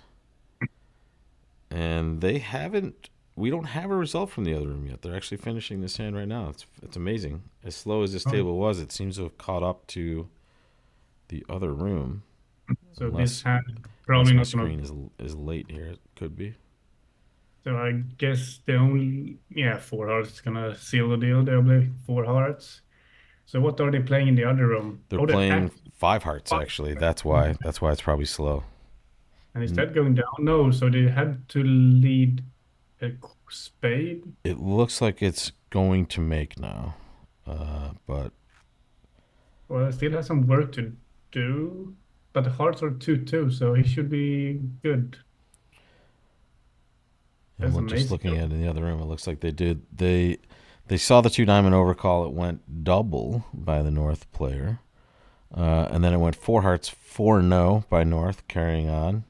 And they haven't. We don't have a result from the other room yet. They're actually finishing this hand right now. It's amazing. As slow as this Oh. table was, it seems to have caught up to the other room. So Unless- this hand Unless probably my not gonna. screen is late here. It could be. So I guess the only, yeah, four hearts is gonna seal the deal. They'll play four hearts. So what are they playing in the other room? They're Oh, playing five hearts actually. That's why it's probably slow. And is that going down? No, so they had to lead a spade. It looks like it's going to make now, but Well, it still has some work to do, but the hearts are 2-2, so he should be good. and That's we're just amazing. looking at it in the other room. It looks like they saw the two diamond overcall. It went double by the North player, and then it went four hearts, four no by North, carrying on.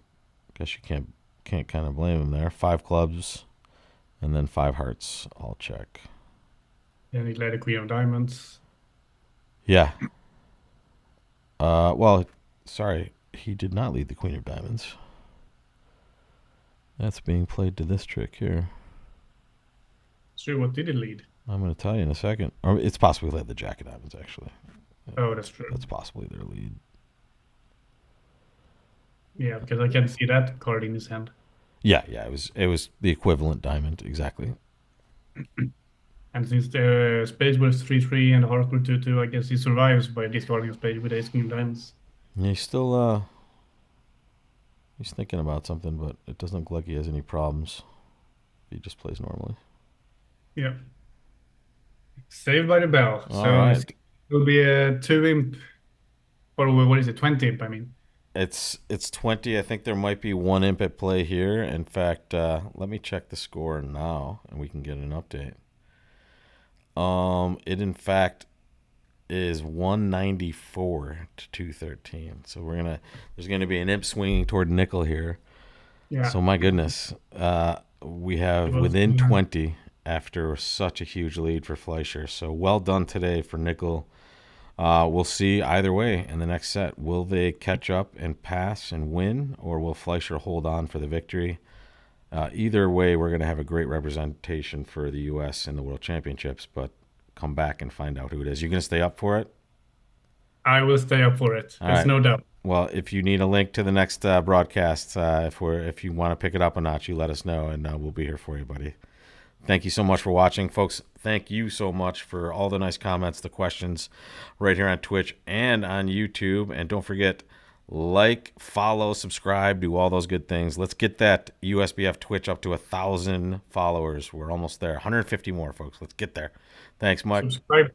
Guess you can't kind of blame him there. 5 clubs, and then 5 hearts. I'll check. And he led the Queen of Diamonds. Yeah. Well, sorry, he did not lead the Queen of Diamonds. That's being played to this trick here. So what did he lead? I'm going to tell you in a second. Or it's possibly led the Jack of Diamonds, actually. Oh, that's true. That's possibly their lead. Yeah, because I can't see that card in his hand. Yeah. It was the equivalent diamond, exactly. And since the spade was 3-3 and the heart were 2-2, I guess he survives by discarding a spade with ace King of Diamonds. Yeah, he's still he's thinking about something, but it doesn't look like he has any problems. He just plays normally. Yeah. Saved by the bell. All So right. it will be a 2 imp, or what is it? 20 imp, I mean. It's 20. I think there might be 1 imp at play here. In fact, let me check the score now, and we can get an update. It in fact is 194 to 213. So there's gonna be an imp swinging toward nickel here. Yeah. So my goodness, we have within 20 after such a huge lead for Fleischer. So well done today for nickel. We'll see either way in the next set. Will they catch up and pass and win, or will Fleischer hold on for the victory? Either way, we're going to have a great representation for the U.S. in the World Championships, but come back and find out who it is. You going to stay up for it? I will stay up for it. All There's right. no doubt. Well, if you need a link to the next broadcast, if you want to pick it up a notch, you let us know, and we'll be here for you, buddy. Thank you so much for watching, folks. Thank you so much for all the nice comments, the questions right here on Twitch and on YouTube. And don't forget, like, follow, subscribe, do all those good things. Let's get that USBF Twitch up to 1,000 followers. We're almost there. 150 more, folks. Let's get there. Thanks, Mike. Subscribe.